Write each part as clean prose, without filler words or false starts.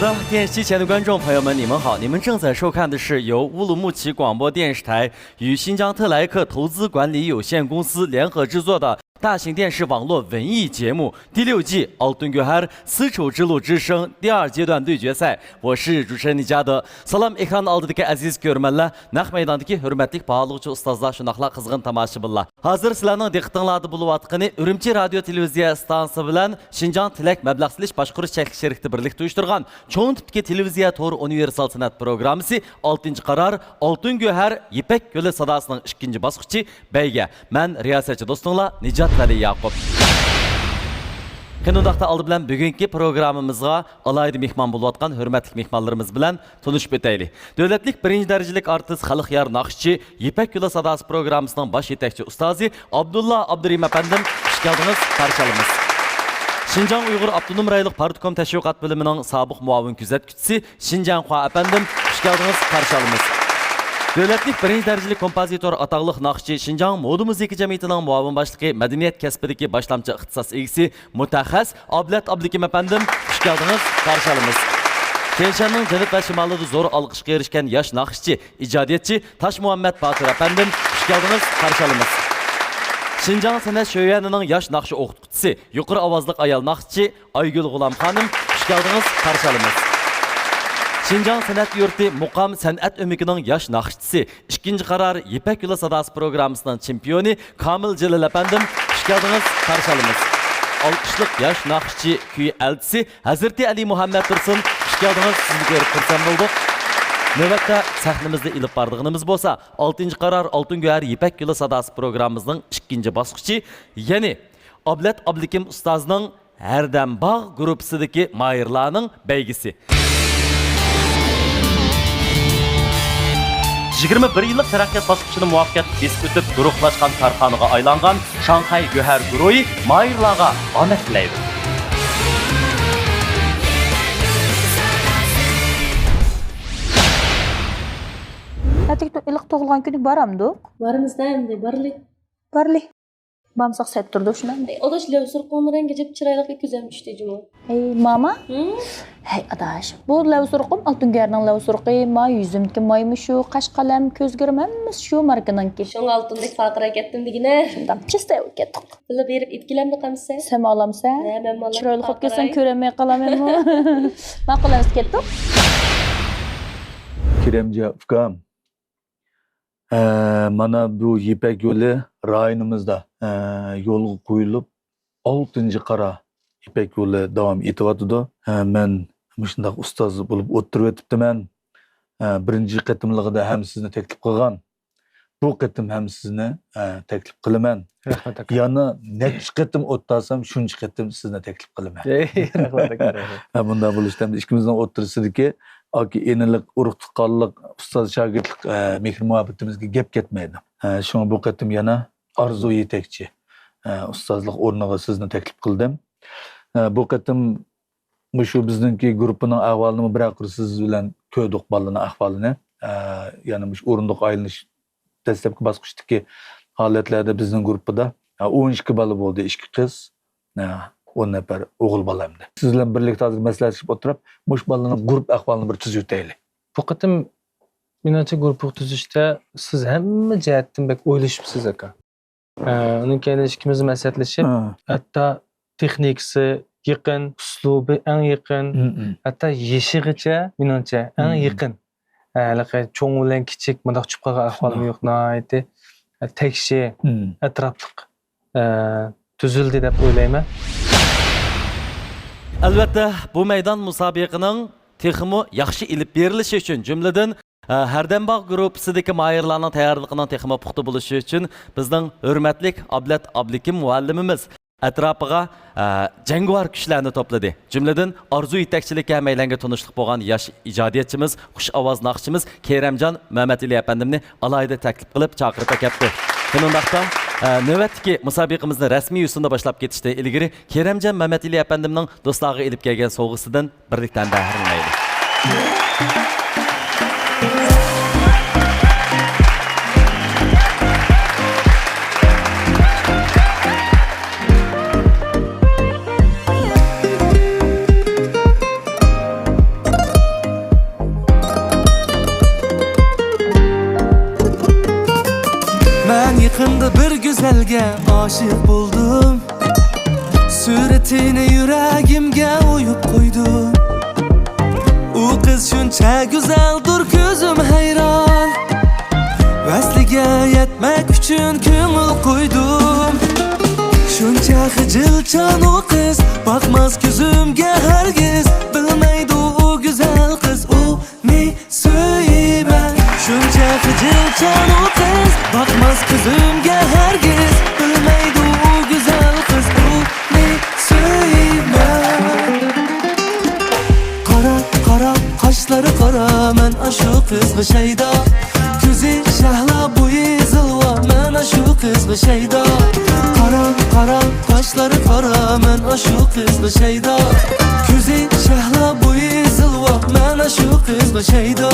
的，电视机前的观众朋友们，你们好！你们正在收看的是由乌鲁木齐广播电视台与新疆特莱克投资管理有限公司联合制作的大型电视网络文艺节目第6季《Altın Göher丝绸之路之声》第2阶段对决赛。我是主持人李嘉德。Salam ekran aldidagi aziz ko'rmanlar, naq maydondagi hurmatli bağlıqçı ustozlar, shunaqla qizg'in tomoshabinlar. Hozir sizlarning diqqatinglarda bo'layotgani Urumchi radio televiziya stansiyasi bilan Şinjan Tilak mablag' silish boshqarish chekli sherikda birlikda uyushtirgan cho'ng tipdagi televiziya to'ri universal san'at programmasi 6-qarar Altın Göher Ipak yo'li sadosining 2 bosqichi bayga. Men riyosatchi do'stinglar Nijat Vali Yaqub. Qanundaqda aldı bilan bugungi programmamizga alayda mehmon bo'layotgan hurmatli mehmonlarimiz bilan tanishib o'taylik. Davlatlik 1-darajalik artist xalq yar naqshchi Ipak yo'li sadosi programmasining bosh yetakchi ustozi Abdulla Abdurim apandim, xush keldingiz, qarshi olamiz. Şinjan Uyghur Abdunum Raylık Partikom Təşviqat Bölümünün sabiq muavin küzətküçüsü Şinjan Xua apandim, xush keldiniz, qarşı olamiz. Davlatlik 1-darajalik kompozitor ataqlıq naqshchi Şinjan Moda Musiqi Jamiyatining muavin boshlig'i madaniyat kasbidagi boshlamchi ixtisos egasi mutaxassis Ablat Abdukim apandim, xush keldiniz, qarshi olamiz. Kenshanning janub va shimolida zo'r olqishga erishgan yosh naqshchi, ijodiyatchi Tash Muhammad Batir apandim, xush keldiniz, qarshi olamiz. Şinjan San'at Şöyeni'nin yaş naqşı o'qituvchisi, yuqori ovozli ayol naqshchi Aygul G'ulom xonim, xush keldiniz, qarshi olamiz. Şinjan San'at yurti Muqam san'at o'mikining yosh naqshchisi, 2-qarar Ipak yo'li sadosi programmasining chempioni Kamil Jalil apandim, xush keldiniz, qarshi olamiz. Olqishliq yosh naqshchi kuy elchisi Hazrati Ali Muhammad Tursun, xush keldiniz, sizni ko'rib xursand bo'ldik. Növbətdə səhnimizdə ilib bardığınımız bolsa, 6-qarar Altın Göher Ipak yo'li sadosi programmamızın 2 bosqichi, ya'ni Ablat Abdukim ustozning Hardambog' gruppasidagi mayirlarning baygisi. 21 yillik taraqqiyot bosqichini muvaffaqiyatli besib o'tib, guruhlashgan korxonaga aylangan Shanxay Göher guruhi mayirlarga omad tilaydi. İlk doğulgan günü baramdık. Varımız da hem de barlı. Barlı. Bamsak set durdu şuna. Odaş levsur konuren gecep çıraylık güzelmişti cuma. Hey mama. Hey adaş. Bu levsurqum Altın Göher'nin levsurqi ma yüzümdeki maymış şu kaş kalem köz görmemiz şu markanın ki. Şoň altındyk fakıra ketdim digine. Şundan çiste ketdik. Bile berip itkilemdi kamsa. Sen alamsa. Ne ben malak. Çıraylık hop gelsen köremeye kalamam mı? Makullarız ketdik. Kiremci Afgam. Mana bu Ipak yo'li rayonimizda yo'lga qo'yilib 6-qara Ipak yo'li davom etyapti. Men shunday ustoz bo'lib o'tirib o'tibdiman. Birinchi qatimligida ham sizni taklif qilgan. Bu qatim ham sizni taklif qilaman. Yana necha qatim o'ttasam shuncha qatim sizni taklif qilaman. Rahmat. Bunda bo'lishdan ikkimizning o'tirisidagi Aki enilik, urug' tuqqanlik, ustoz shogirdlik mehr muhabbatimizga gap ketmaydi. Shunga bu qatim yana arzu yetakchi ustozlik o'rniga sizni taklif qildim. Bu qatim shu bizningki gruppining ahvolini bir aqr siz bilan ko'rdik bolaning ahvolini. Yana shu o'rindiq aylanish dastlabki bosqichdagi holatlarda bizning gruppida 12 bola bo'ldi, 2 qiz. 10 nafar o'g'il bolamdi. Siz bilan birlikda hozir maslahatlashib o'tirib, mush bolaning guruh ahvolini bir tuzib o'taylik. Bu qatim menimcha guruh tuzishda siz hamma jihatdan bak o'ylashibsiz aka. Undan keyin ikkimiz maslahatlashib, hatto texnikasi yaqin, uslubi eng yaqin, hatto yeshig'icha menimcha eng yaqin. Hali cho'ng bilan kichik bundoq chiqib qolgan ahvolim yo'q, noyati tekshi, atrofliq tuzildi deb o'ylayman. Albatta, bu meydan musobaqaning texmi yaxshi ilib berilishi uchun, jumladan Hardambog' gruppasidagi mayirlarning tayyorligining texmi puxta bo'lishi uchun bizning hurmatli Ablat Abdukim muallimimiz atrofiga jangovar kuchlarni to'pladi. Jumladan orzu yetakchilikka maylanga tunishliq bo'lgan yosh ijodiyatchimiz, xush ovoz naqshchimiz Keramjon Mamatali apandimni alayda taklif qilib chaqirib kelibdi. Shundaqda navbatdagi musobaqamizni rasmiy yo'sinda boshlab ketishdan ilgari Keramjon Mamatali apandimning do'stlarga elib kelgan sovg'asidan birlikdan bahramlaylik. Ben yıkında bir güzelge aşık buldum. Suretini yüreğimge uyup koydum. O kız şuncha güzeldir gözüm hayran. Vasliga yetmek üçün köngül koydum. Şuncha hicilchan o kız, bakmaz gözümge hergiz. Bilmeydi o güzel kız, o ne söylemez. Şuncha hicilchan o kız, bakmaz gözümge hergiz. Bilmeydi o güzel kız, o ne söylemez. Kara kara kaşları kara, men aşu kızgı şeyda. Gözü şahla boyu zılva, men aşu kızgı şeyda. Kara kara kaşları kara, men aşu kızgı şeyda. Gözü şahla boyu zılva, men aşu kızgı şeyda.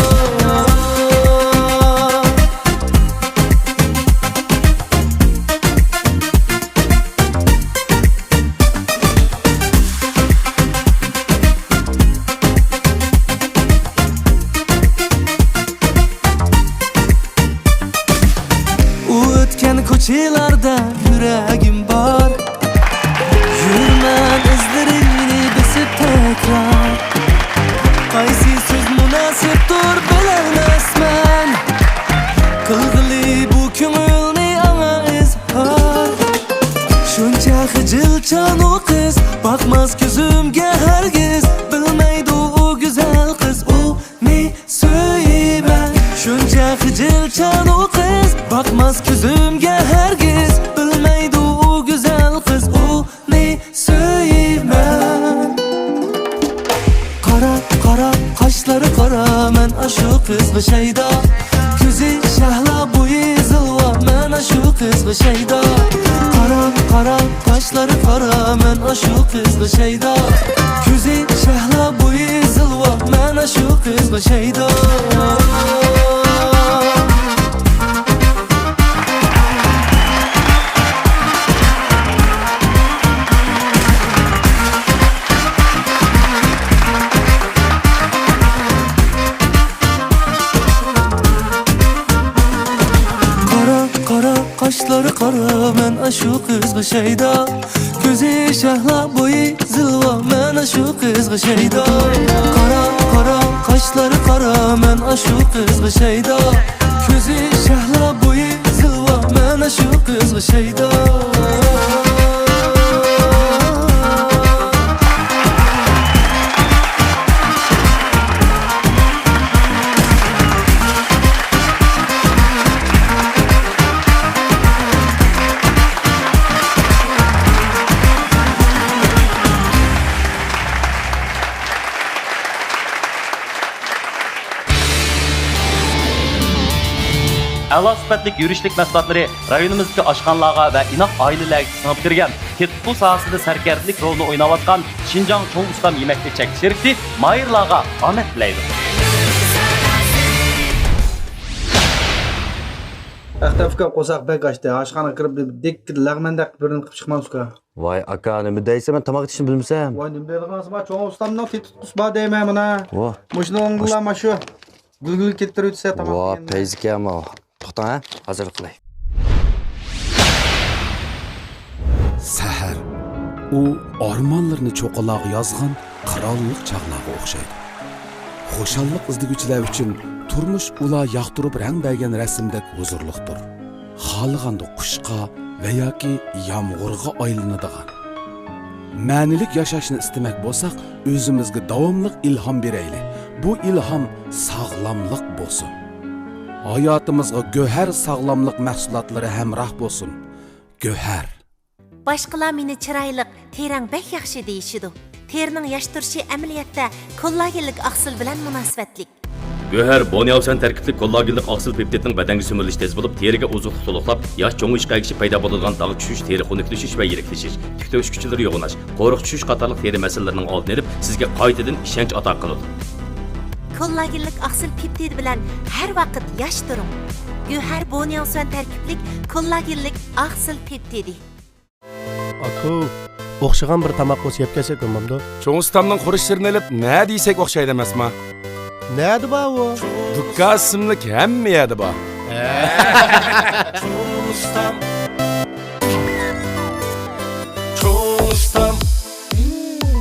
Koçilarda yüreğim var. Yürmem izlerini besip tekrar. Qaysi söz münasipdir bilemezmen. Kılgılı bu köngülni ana izhar. Şuncha hicilchan o kız, bakmaz gözümge hergiz. Bilmeydi o güzel kız, o ne söylemez. Şuncha hicilchan o kız, bakmaz gözümge hergiz. Bilmeydi o güzel kız, o ne söylemez. Kara kara kaşları kara, men aşu kızgı şeyda. Gözü şahla boyu zılva, men aşu kızgı şeyda. Kara kara kaşları kara, men aşu kızgı şeyda. Gözü şahla boyu zılva, men aşu kızgı şeyda. Kaşları kara, men aşu kızgı şeyda. Gözü şahla boyu zılva, men aşu kızgı şeyda. Kara kara kaşları kara, men aşu kızgı şeyda. Gözü şahla boyu zılva, men aşu kızgı şeyda. A'lo sifatlik yurishlik mahsulotlari rayonimizdagi oshxonalarga va inoq oilalarga singib kirgan, tetqu sohasida sarkarlik rolini o'ynayotgan Xinjiang Cho'ng Ustam yemakli chekish shirkati mayirlarga omad tilaydi. Aqtafka qo'saq bek ochdi. Oshxona kirib dik lag'mandaq birini qilib chiqmamizku. Voy aka, nima deysan? Men tomoq ichishni bilmasam. Voy nima deyapsiz? Ma cho'ng ustamning tetutqus bor deyman mana. Vo. Mushuni o'ngilama shu. Gulgul keltirib o'tsa tamom. Vo, peyzikam. To'xtang, ha? Hozir qilay. Sahar u ormonlarni cho'qaloq yozgan qirollik chaqlarga o'xshaydi. Xo'shallik izdiguvchilar uchun turmush ular yoqtirib rang bergan rasmdek huzurliqdir. Xohlaganda qushqa va yoki yomg'irga aylanadigan. Ma'nilik yashashni istamak bo'lsak, o'zimizga davomli ilhom beraylik. Bu ilhom sog'lomlik bo'lsin. Hayotimizga go'har sog'lomlik mahsulotlari hamroh bo'lsin. Go'har. Başqalar meni chiroyliq, terang bek yaxshi deyishidi. Terning yosh turishi amaliyotda kollagenlik oqsil bilan munosabatlik. Go'har Bonyavsan tarkibli kollagenlik oqsil peptidning badanga so'mirilishi tez bo'lib, teriga ozuqlik to'liqlab, yosh cho'ng'ish qaygishi paydo bo'ladigan dog' tushish, teri xunuklashish va yiriklashish, tik to'kish kuchlari yo'g'onash, qo'riq tushish qatorliq teri masalalarining oldini olib, sizga qaytadan ishonch ato qiladi. Kollagenlik oqsil peptid bilan har vaqt yosh turing. Go'har Bonyavsan tarkiblik kollagenlik oqsil peptidi. Aku, o'xshagan bir tamoq qo'shib yeb kelsak bo'lmamdi. Cho'ng ustamning xurishlarini olib, nima deysak o'xshaydi emasmi? Nadi bu? Dukka ismlik hamma yerda bor.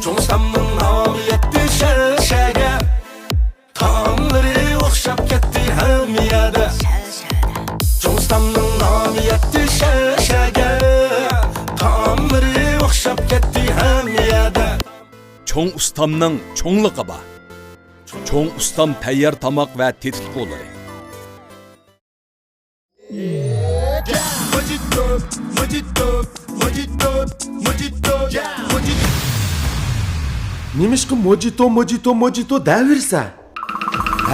Çoğustamның namı yetti şәшәгә Tamları оқшап кетті әмияда Çoğustamның namı yetti şәшәгә Tamları оқшап кетті әмияда Çoğ ustamның çoğlıqı бар. Çoğ ustam tayyor tamoq va tetikqo'lari. Немишқи mojito daversa?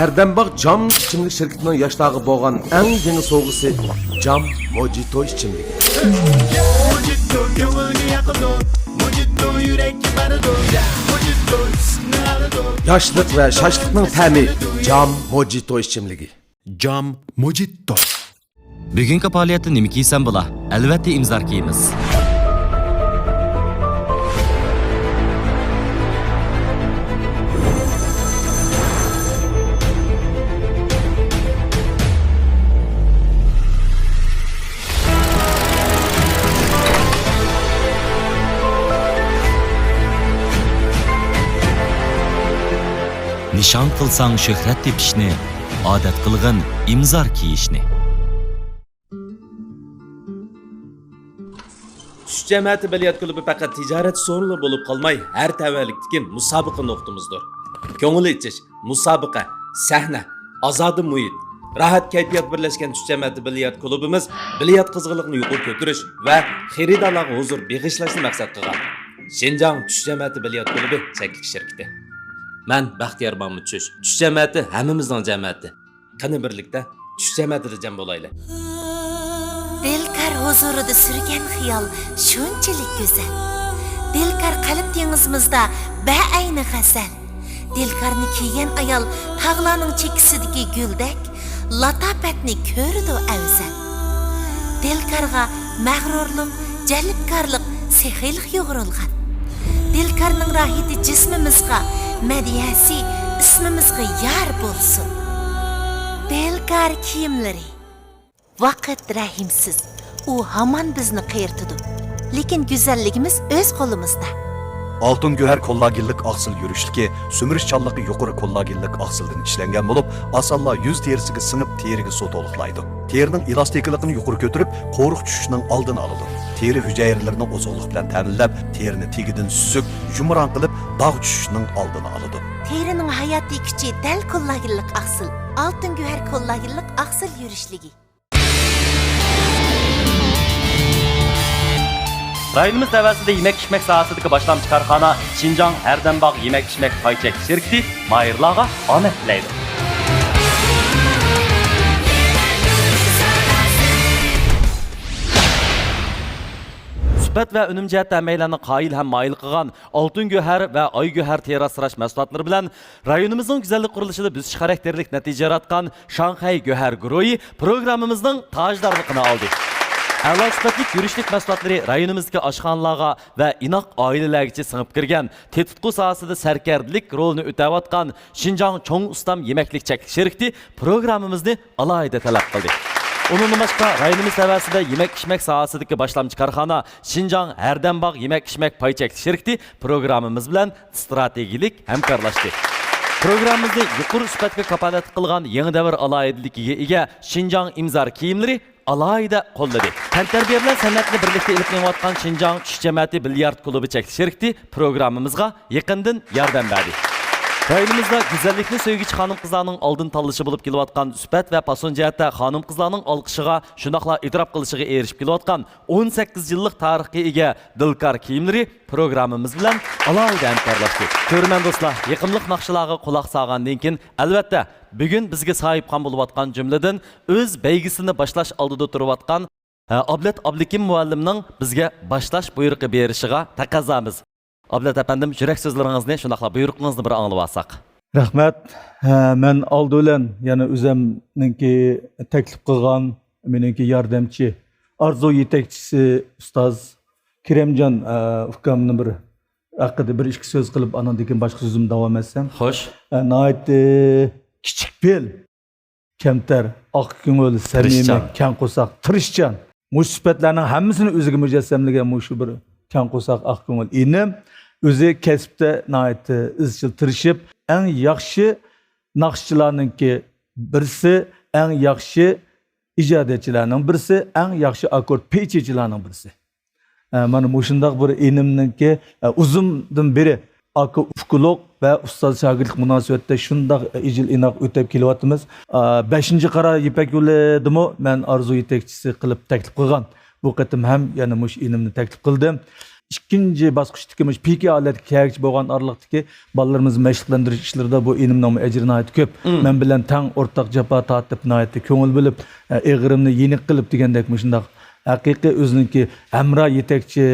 Erdembaq Jam ichimlik shirkatining yoshlig'i bo'lgan eng yangi sovg'isi Jam Mojito ichimligi. Yoshlik va shoshlikning ta'mi Jam Mojito ichimligi. Jam Mojito. Bugungi faoliyatda nima kiysan bo'la? Albatta imzor kiyimiz. Nishon qilsang shuhrat tepishni, odat qilg'in imzor kiyishni. Tush jamiyati biliyat klubi faqat tijorat so'rili bo'lib qolmay, har tavallikdagi musobaqa nuqtamizdir. Ko'ngil ichish, musobaqa, sahna, ozodi muhit, rahat kayfiyat birlashgan tush jamiyati biliyat klubimiz biliyat qizg'inligini yuqori ko'tarish va xaridorlarga huzur beg'ishlashni maqsad qilgan. Xinjiang tush jamiyati biliyat klubi cheklik shirkati. Men Baxtiyor Mahmud Tush jamiyati hammamizning jamiyati. Qani birlikda tush jamiyatida jam bo'laylik. Dilkar huzurida sürgen xiyol şunchalik go'zal. Dilkar qalb dengizimizda ba'ayni g'azal. Dilkarni kiygan ayol tog'larning chekisidagi guldek, latofatni ko'rdi afzal. Dilkarga mag'rurlik, jalbkorlik, sehiylik yo'g'rilgan. Dilkarning rohati jismimizga, madiyasi ismimizga yar bo'lsin. Dilkar kiyimlari Vaqt rahimsiz. U hamon bizni qiyirtidi. Lekin go'zalligimiz o'z qo'limizda. Altın göher kollagenlik aksıl yürüşlüki, sömürüşçallığı yukarı kollagenlik aksıldan işlengen bulup, asalla yüz terisiga sınıp terigi su toluqlaydı. Terinin elastikliğini yukarı götürüp, qo'riq tushishning oldini oladi. Teri hücrelerini ozonluq bilan ta'minlab, terini tegidin süzük, yumran qilib, dog' tushishning oldini oladi. Terining hayotiy kuchi dal kollagenlik aqsil. Altın göher kollagenlik aqsil yurushligi. Rayonimiz tavasida yemek-içmek sohasidagi boshlamchi korxona Xinjiang Erdembaq yemek-içmek paychek shirkati mayirlarga omad tilaydi. Suhbat va unum jihatda hammalarni qoyil ham moyil qilgan oltin go'har va oy go'har teri asrash mahsulotlari bilan rayonimizning go'zallik qurilishida buzish xarakterlik natija yaratgan Shanxay go'har guruhi programmamizning tojdorligini oldi. A'lo sifatli yurishlik mahsulotlari rayonimizdagi oshxonalarga va inoq oilalargacha singib kirgan, tetikqu sohasida sarkardilik rolini o'tayotgan Xinjiang Cho'ng Ustam yemaklik cheklik shirkati programmamizni alohida talab qildi. Onun başqa rayonimiz tavasida yemek-içmek sohasidagi boshlamchi korxona Xinjiang Erdembaq yemek-içmek pay cheklik shirkati programmamiz bilan strategik hamkorlashdi. Programmamizni yuqori sifatga kapolat qilgan yangi davr alohidaligiga ega Xinjiang imzor kiyimlari alohida qo'lladi. Tantarbiya bilan san'atni birlikda ilib kelayotgan Xinjiang tush jamiyati bilyard klubi cheklik shirkati programmamizga yaqindan yordam berdi. Rayonimizda güzellikni söygüç xanım qızlarning oldin tanlashi bo'lib kelayotgan suhbat va pason jihatda xanım qızlarning olqishiga, shundoqla e'tirof qilishiga erishib kelayotgan 18 yillik tarixga ega Dilkar kiyimlari programmamiz bilan alohida hamkorlashdi. Ko'rman do'stlar, yaqinlik naqshilarga quloq solgandan keyin albatta bugun bizga sohibxon bo'layotgan jumladan o'z baygisini boshlash oldida turayotgan Ablat Ablikim muallimning bizga boshlash buyrug'i berishiga taqozomiz. Ablat efendim, yurak so'zlaringizni, shunaqla buyruqingizni bir anglab olsak. Rahmat. Men oldi bilan yana o'zimningki taklif qilgan meningki yordamchi, arzu yetakchisi ustoz Kiremjon ukamning bir haqida bir ikki so'z qilib, andan keyin boshqa so'zim davom etsam. Xo'sh. Nihoyat kichik bel, kamtar, oq ko'ngil, samimiy, Tirishchan. kang qo'saq, tirishchan. Mush sifatlarning hammasini o'ziga mujassamlagan shu bir kang qo'saq, oq ko'ngil inim o'zi kasbda nihoyatda izchil tirishib, eng yaxshi naqshchilarningki birisi, eng yaxshi ijodchilarning birisi, eng yaxshi akkord peychichilarning birisi. Mana mushundaq bir inimninki uzundan beri aka ufquluk ve ustoz shogirdlik munosabatda shundoq ijil inoq o'tab kelyapmiz. 5-qara Ipak yo'lidimi men arzu yetakchisi qilib taklif qilgan. Bu qatim ham yana mush inimni taklif qildim. Ikkinchi bosqichdagi mush piki holatga kerakchi bo'lgan oraliqdagi bolalarimiz mashqlantirish ishlarida bu inimning ajri nihoyat ko'p. Men bilan tang o'rtaq jafo tortib nihoyat ko'ngil bilib, eg'irimni yeniq qilib degandek mushundaq haqiqiy o'ziniki hamra yetakchi,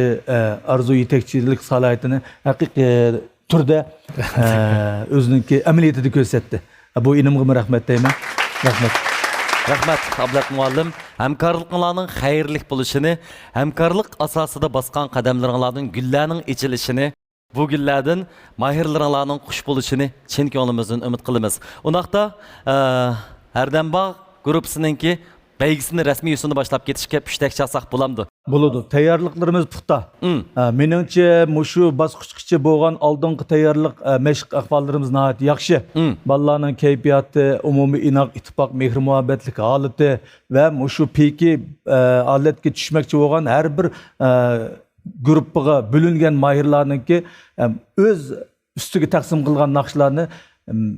arzu yetakchilik salohiyatini haqiqiy turda o'ziniki amaliyotida ko'rsatdi. Bu inimga rahmat deyman. Rahmat. Rahmat Ablat muallim. Hamkorliklarning xayrlik bo'lishini, hamkorlik asosida bosgan qadamlaringlarning gullarning ichilishini, bu gullardan mahirlaringlarning xush bo'lishini chin ko'nglimizdan umid qilamiz. Undaqda Ardambog' guruhininki belgisini rasmiy yo'lini boshlab ketishga pushtak chasak bo'lamdi. Bo'ladi. Tayyorliklarimiz puxta. Meningcha mushu bosqichgacha bo'lgan oldingi tayyorlik mashq ahvollarimiz nihoyat yaxshi. Bolalarning kayfiyati, umumiy inoq ittifoq, mehr muhabbatlik holati va mushu peki holatga tushmoqchi bo'lgan har bir guruhga bo'lingan mahirlarningki o'z ustiga taqsim qilgan naqshlarni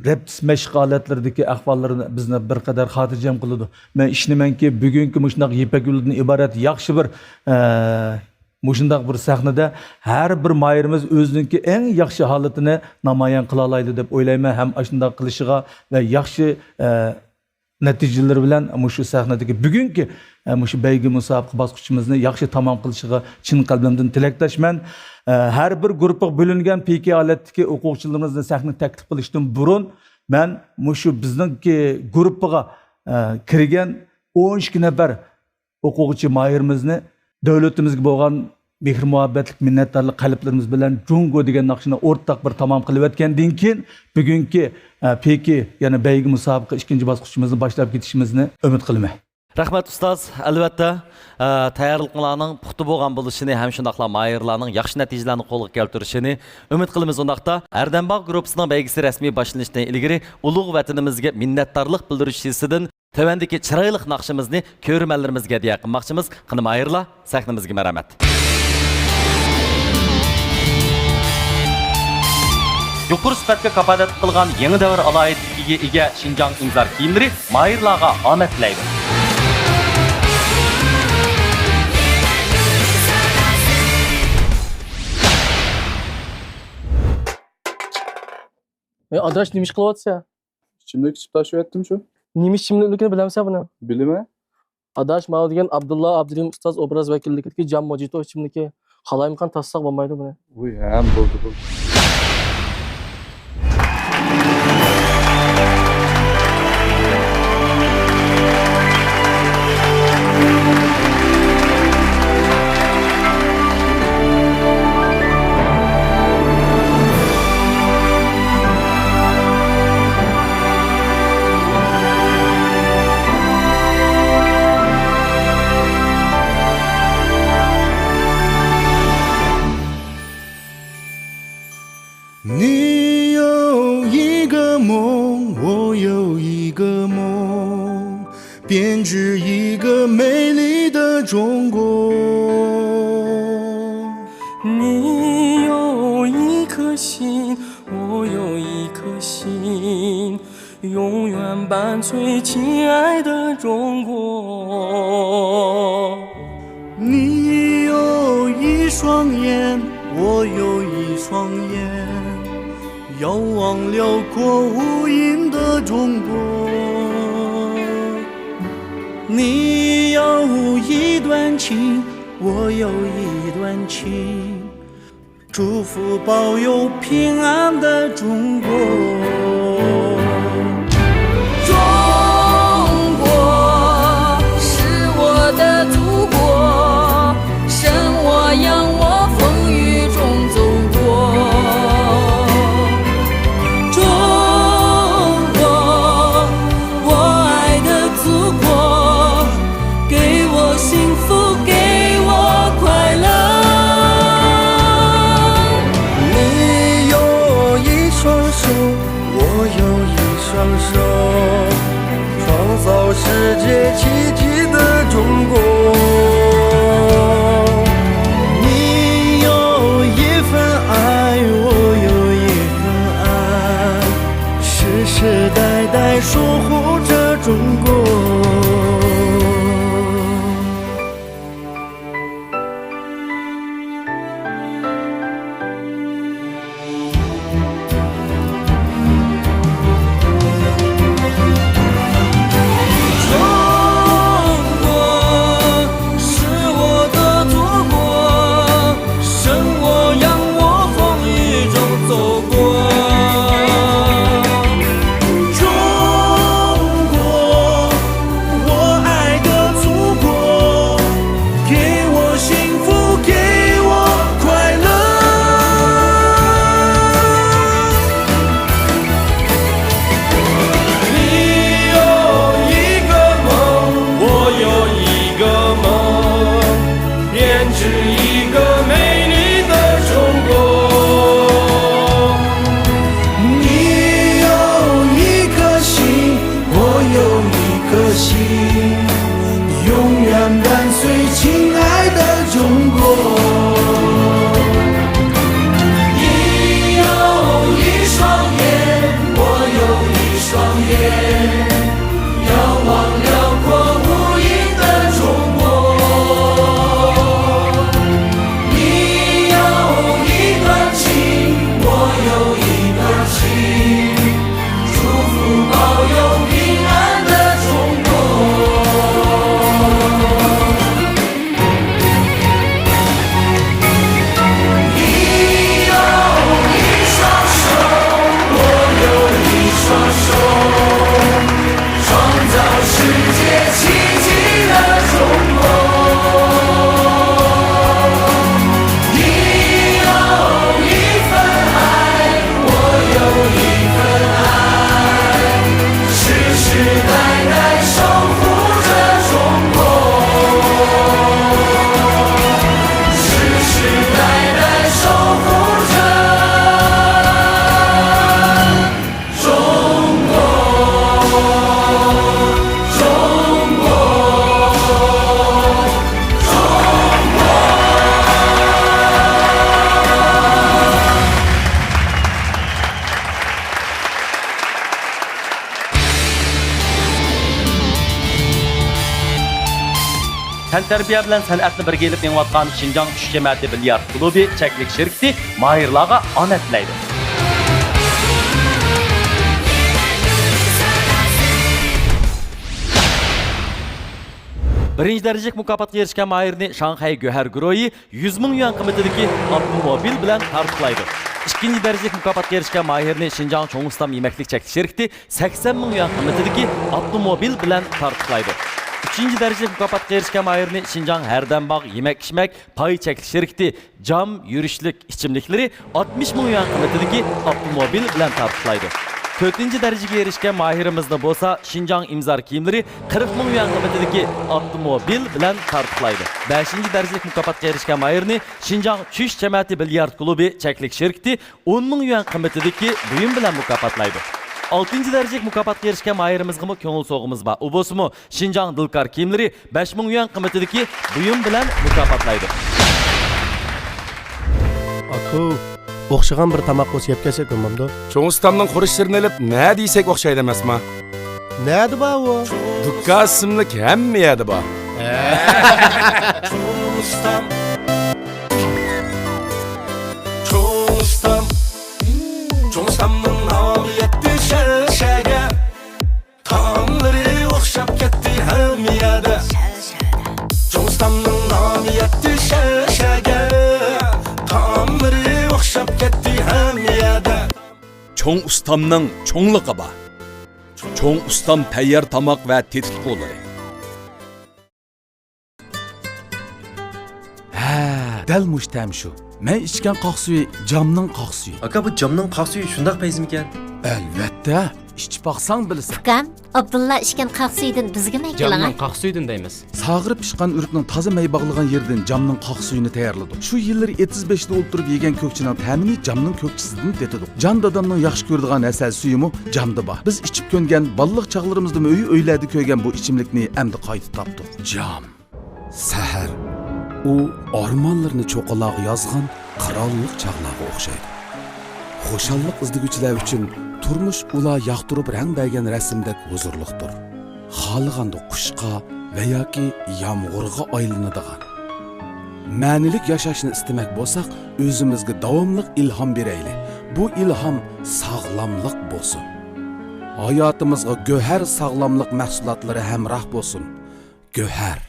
Reptis mashq holatlaridagi ahvollarni bizni bir qadar xotirjam qiladi. Men ishnimanki bugungi mushundoq Ipak yo'lidan iborat yaxshi bir mushundoq bir sahnada har bir mahirimiz o'ziniki eng yaxshi holatini namoyon qila oladi deb o'ylayman. Ham shundoq qilishiga va yaxshi natijalar bilan mushu sahnadagi bugungi mushu baygi musobaqa bosqichimizni yaxshi tamom qilishiga chin qalbimdan tilakdoshman. Her bir guruhga bo'lingan peki holatdagi o'quvchilarimizni sahna taklif qilishdan burun men mushu bizningki guruhga kirgan 12 nafar o'quvchi mahirimizni davlatimizga bo'lgan mehr muhabbatlik minnatdorlik qalblarimiz bilan Jungo degan naqshini o'rtaq bir tamom qilib o'tgandan keyin bugungi peki yana baygi musobaqa ikkinchi bosqichimizni boshlab ketishimizni umid qilaman. Rahmat ustoz, albatta tayyorliklarning puxta bo'lgan bo'lishini, ham shundaqla mahirlarning yaxshi natijalarni qo'lga keltirishini umid qilamiz. Undaqda Ardambog' guruhining belgisi rasmiy boshlanishidan ilgari ulug' vatanimizga minnatdorlik bildirish hisidan tövendeki chiroyli naqshimizni ko'rmanlarimizga hadiya qilmoqchimiz. Qani mahirlar, sahnamizga marhamat. Yuqori sifatga kafolat qilgan yangi davr alohidligiga ega Xinjiang imzor kiyimlari mahirlarga omad tilaydi. Adaş neymiş kılavatsa? İçimdeki çip taşıyattım şu. Neymiş şimdilikini bilemse bunu? Bilime. Adaş mağdur gen Abdullah Abdurrahim Ustaz obraz vekillikdeki Cam Mojito şimdiki halayımkan tassak olmaydı bunu. Uy hem buldu. 界奇迹的中国。你有一份爱，我有一份爱，世世代代守护着中国。Tantərbiyə bilan sənətni birgə elib mengiyotgan Şinjan Tuş Cəmiyyəti Bilyard Klubi çəklik şirkəti mahirlarga anət tilaydi. Birinci dərəcəlik mükafatga erişkən mahirni Şanghay Göhər Guroyi 100 ming yuan qiymatidagi avtomobil bilan tartiblaydi. İkinci dərəcəlik mükafatga erişkən mahirni Şinjan Çoğustam Yeməklik çəklik şirkəti 80 ming yuan qiymatidagi avtomobil bilan tartiblaydi. Üçüncü dərəcəlik mükafatga erişkən mahirni Şinjan Hərdenbağ Yemək-içmək pay çəklik şirkəti cam yürüşlük içimlikləri 60 ming yuan qiymatidagi avtomobil bilan tartiblaydi. 4-cü dərəcəyə erişkən mahirimiz bolsa Şinjan İmzar kiyimləri 40 ming yuan qiymatidagi avtomobil bilan tartiblaydi. 5-ci dərəcəlik mükafatga erişkən mahirni Şinjan Tuş Cəmiyyəti Bilyard Klubi çəklik şirkəti 10 ming yuan qiymatidagi buyum bilan mükafatlaydı. 6-cı dərəcəlik mükafatga erişkən mahirimizə köngül soğumuz var. O bolsa Şinjan Dilkar kiyimləri 5 ming yuan qiymatidagi buyum bilan mükafatlaydı. Aku, o'xshagan bir tamoq yeb kelsak bo'lmamdi. Cho'ng'istonning xurishlarini olib, nima deysak o'xshaydi emasmi? Nadi bor u? Dukka ismlik hamma yerda bor. Çoğustam Çoğustam Çoğustamın namı yetti şerşege Tamları okşap gitti her miyade Çoğustamın namı yetti şerşege Tamları okşap gitti her miyade Çoğ ustamның çoğluğu var. Çoğ ustam tayyor tamoq va tetitquları. Dal mushtam shu. Men ichgan qoq suvi jamning qoq suvi. Aka bu camning qoq suvi shundoq payzmikan? Albatta, içib baqsang bilasan. Ukam, Abdulla ishgan qaq suydan bizga nima qilaman? qaq suydan deymiz. Sağırıp pişqan ürüknün taza may bağlagan yerden camның qaq suyunu tayarladı. Şu yılları 75'de oturup yegen kökçünün təmini camның kökçisinden detidik. Can dadamның yaxşı gördüğün əsəl suyumu camda ba. Biz içip köngen ballıq çağlarımızda öyi öyledi köygen bu içimlikni əmdi qaytı tapdık. Cam. Səhər. O ormanlarını çoqalaq yazğan qırallıq çağlağı oxşaydı. Xoşallıq izdigüçülər üçün turmuş ula yaqtırıb rəng bərgən rəsmdək huzurluqdur. Xalığanda quşqa və yoki yağmurğa aylanadigan. Ma'nilik yashashni istamak bo'lsak, o'zimizga davomli ilhom beraylik. Bu ilhom sog'lomlik bo'lsin. Hayotimizga go'har sog'lomlik mahsulotlari hamroh bo'lsin. Go'har.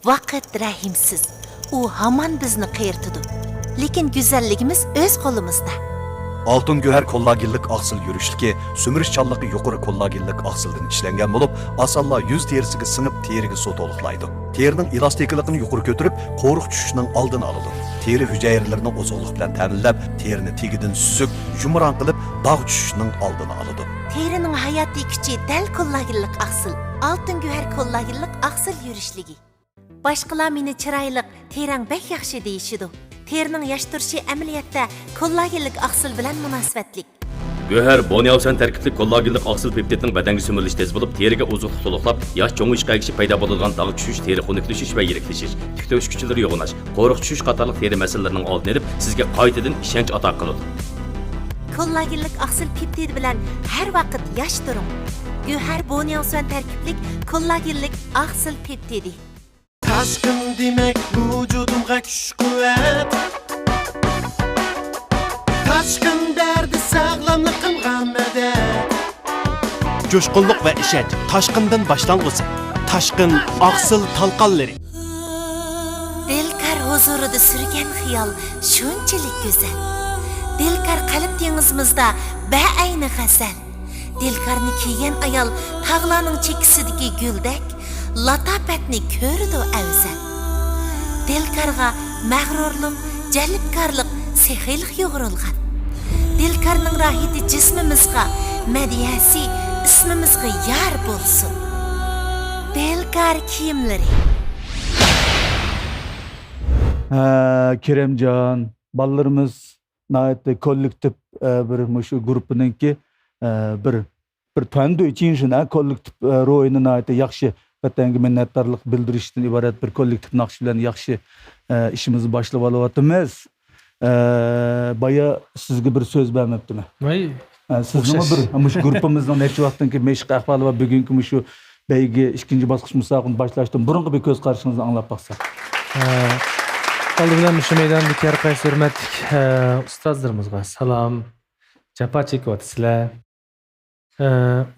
Vaqt rahimsiz. U hamon bizni qiyirtidi. Lekin go'zalligimiz o'z qo'limizda. Altın göher kollagenlik aksıl yürüşlüki, sömürüş çallıqı yuqarı kollagenlik aksıldan işlengen bulup, asalla yüz terisiga sınıp terigi su toluklaydı. Terinin elastikliğini yuqarı götürüp, qoruq düşüşünün aldını alıdı. Teri hücayerlerini ozolluq bilen təminlep, terini tegidin süzük, yumuran qılıp, dağ düşüşünün aldını alıdı. Terinin hayati küçü dal kollagenlik aksıl, altın göher kollagenlik aksıl yürüşlügi. Başqalar meni chiroyliq, terang bek yaxshi deyishidi. Terning yosh turishi amaliyotda kollagenlik oqsil bilan munosabatlik. Göher bonialsan tarkibli kollagenlik oqsil peptidning badanga so'mirilishi tez bo'lib, teriga ozuqlik to'liqlab, yosh cho'ng'ish qaygishi paydo bo'ladigan dog' tushish, teri xunuklashish va yiriklashish, tik to'sh kuchlari yo'g'onash, qo'riq tushish qatorliq teri masalalarining oldini olib, sizga qaytadan ishonch ato qiladi. Kollagenlik oqsil peptid bilan har vaqt yosh turing. Göher bonialsan tarkiblik kollagenlik oqsil peptidi. Taşkın demek vücudumga kuch quvvat. Taşkın derdi sağlamlıqımga medet. Coşqunluq və işenç taşqından başlanğısı. Taşqın aqsil talqanları. Dilkar huzurida sürgen xiyol shunchalik go'zal. Dilkar qalb dengizimizda ba'ayni g'azal. Dilkarni kiygan ayol tog'larning chekisidagi guldek latafetni ko'rdi afzal. Dilkarga mag'rurlik, jalbkorlik, sehiylik yo'g'rilgan. Dilkarning rohati jismimizga, madiyasi ismimizga yar bo'lsin. Dilkar kiyimlari. Keremcan, ballarımız nayette kollektif bir şu grupiningki bir tandı için şuna kollektif ro'yini nayette yaxshi vatanga minnatdorlik bildirishdan iborat bir kollektiv naqsh bilan yaxshi ishimizni boshlab olyapmiz. Baya sizga bir so'z bermabdimi? Voy, sizni bir shu gruppamizning necha vaqtdan keyin meshq ahvoli va bugungi shu baygi ikkinchi bosqich musobaqani boshlashdan burungi bir ko'z qarashingizni anglab baqsak. Oldi bilan shu maydondagi har qaysi hurmatli ustozlarimizga salom, jafo chekyapsizlar.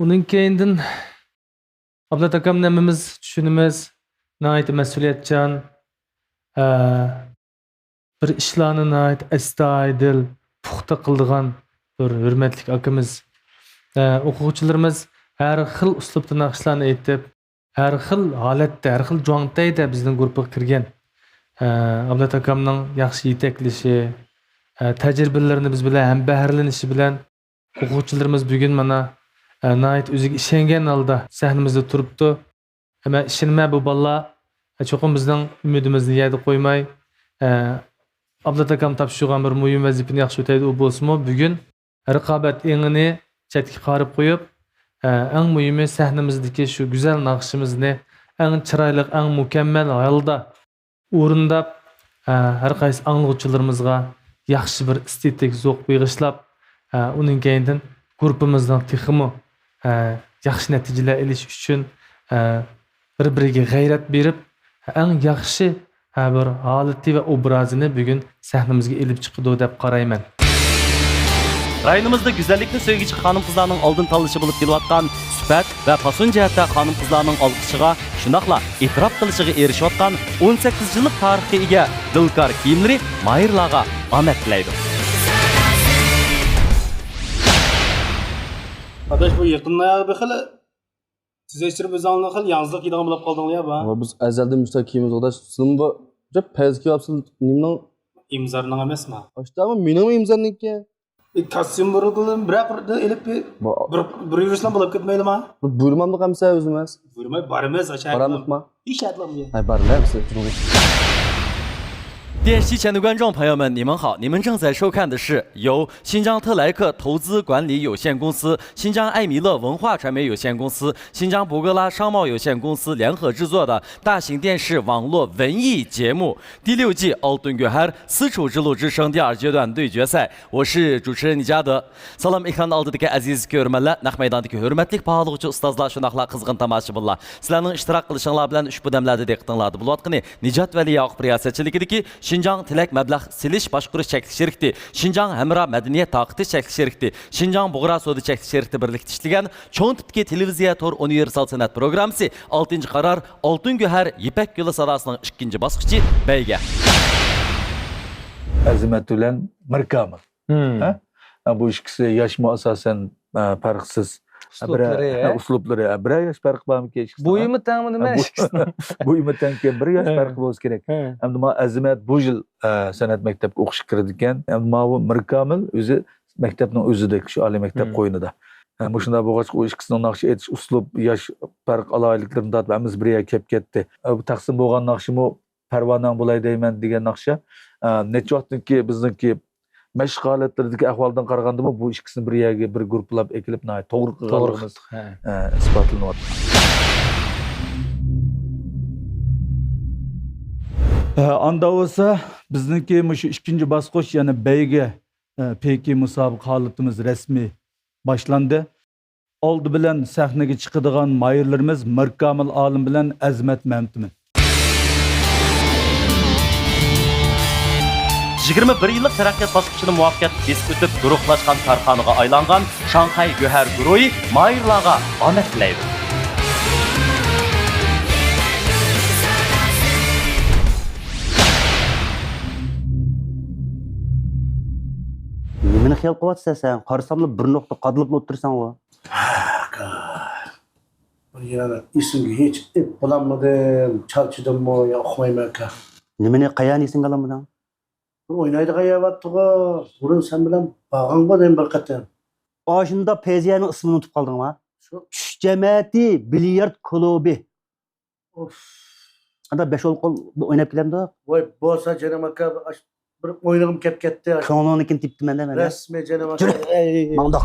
Uning keyindan Ablat akam namimiz tushunimiz nihoyat mas'uliyatchan, bir ishlarni nihoyat astoydil, puxta qildigan bir hurmatli akamiz. O'quvchilarimiz har xil uslubda naqshlarni aytib, har xil holatda, har xil jo'ngtayda bizning guruhga kirgan. Ablat akamning yaxshi yetaklashi, tajribalarini biz bilan ham bahrlanishi bilan o'quvchilarimiz bugun mana nihoyat o'ziga ishongan holda sahnamizda turibdi. Ama ishonma bu bolalar cho'qim bizning umidimizni yerda qo'ymay, Ablat akam topshirgan bir muhim vazifani yaxshi o'taydi. U bo'lsa-mu, bugun raqobat engini chetga qarib qo'yib, eng muhimi sahnamizdagi shu go'zal naqshimizni eng chiroyli, eng mukammal holda o'rindab, har qaysi anglag'uvchilarimizga yaxshi bir estetik zo'q bag'ishlab, uning keyindan guruhimizning texmi yaxshi natijalar olish uchun bir-biriga g'ayrat berib, eng yaxshi bir holati va obrazini bugun sahnamizga elib chiqdi deb qarayman. Rayonimizda güzellikni sevgichi xonim-qizlarning oldin tanlashi bo'lib kelayotgan sifat va fason jihatda xonim-qizlarning olqishiga, shundoqla e'tirof qilishiga erishayotgan 18 yillik tarixga ega Dilkar kiyimlari mayirlarga omad tilaydi. Adaş bu yaqinda bir xil siz eshitib o'zingizning xil yangilik yedigan bo'lib qoldinglar ya. Biz azaldan müstakimiz adaş. Sizin bu cep pezki yapsın nimning imzarning emasmi? Açtı ama mening imzarniki. Kostyum burulduğum bırak elip bir yürüslen bulup gitmeydi mi? Buyurmamlık hamsa özümüz. Buyurmay barımız aşağı. Baramlık mı? Hiç atlamıyor. Hay bar ne misin? 电视机前的观众朋友们，你们好！你们正在收看的是由新疆特莱克投资管理有限公司、新疆艾米乐文化传媒有限公司、新疆博格拉商贸有限公司联合制作的大型电视网络文艺节目第6季《Altın Göher丝绸之路之声》第2阶段对决赛。我是主持人尼加德。Salam ekran aldidagi aziz ko'rmanlar, naq maydondagi hurmatli pahaluvchi ustozlar, shunaqla qizg'in tomoshabinlar. Sizlarning ishtirok qilishinglar bilan ushbu damlarda diqqatinglarda bo'layotgani Nijat Vali Yaqub riyosatchiligidagi Şinjan Tilak Mablag' Silish Boshqarish Chekli Sherikti, Şinjan Hamra Madaniyat Taqitish Chekli Sherikti, Şinjan Bug'ra Sodi Chekli Sherikti birlikda ishlagan cho'ng tipdagi televiziya to'r universal san'at programmasi 6-qaror Oltin Göher Ipak yo'li sadosining 2 bosqichi beyga. Azimat bilan Mirkamil. Bu ikisi yaşma asasen farksız. Uslupları. Bir yaş fark var mı ki? Boyumu tengmi nima? Boyumu tengken bir yaş fark bo'lsa kerak. Endi ma Azimat bu yil san'at maktabiga o'qish kirdi ekan. Endi ma bu Mirkamil o'zi maktabning o'zidagi shu oliy maktab qo'ynida. Bu shunday bo'lgach, u ikkisining naqsh etish uslub, yosh farq alayliklarini tatib hamiz bir yerga kelib ketdi. Bu taqsim bo'lgan naqshimi Parvonang bo'lay deyman degan naqsha. Necha vaqtdanki bizniki mashq holatlaridagi ahvoldan qaraganda bu ikkisini bir yerga bir guruhlab ekilib to'g'ri qilganligimiz isbotlanyapti. Anda bo'lsa bizniki shu 2 bosqich, ya'ni beyga peki musobaqa holatimiz rasmiy boshlandi. Oldi bilan sahnaga chiqadigan mayirlarimiz Mirkamil Olim bilan Azimat Mamtimin. 21 yillik taraqqiyot bosqichini muvaffaqiyat besib o'tib guruhlashgan korxonaga aylangan Shanxay Göher guruhi mayirlarga omad tilaydi. Nimani xiyol qilyapsan sen? Qarasamda bir nuqta qadilib o'tirsan o. Yani isimga hech ep bo'lmadim, charchadimmi, yo uxlayman aka. Nimani qayani esingga olmading? Oynaydigan yavattığı, burun sen bilen bağın var en bir qatam. Oshunda Peziyaning ismini unutib qoldingmi? Tush jamiyati bilyard klubi. Of. Anda 5 qo'l o'ynab kelamdi. Voy, bo'lsa canım aka, bir o'ynagim kelib ketdi. Ko'nglimnikini tepdiman-da mana. Rasmiy canım aka. Maqdoq.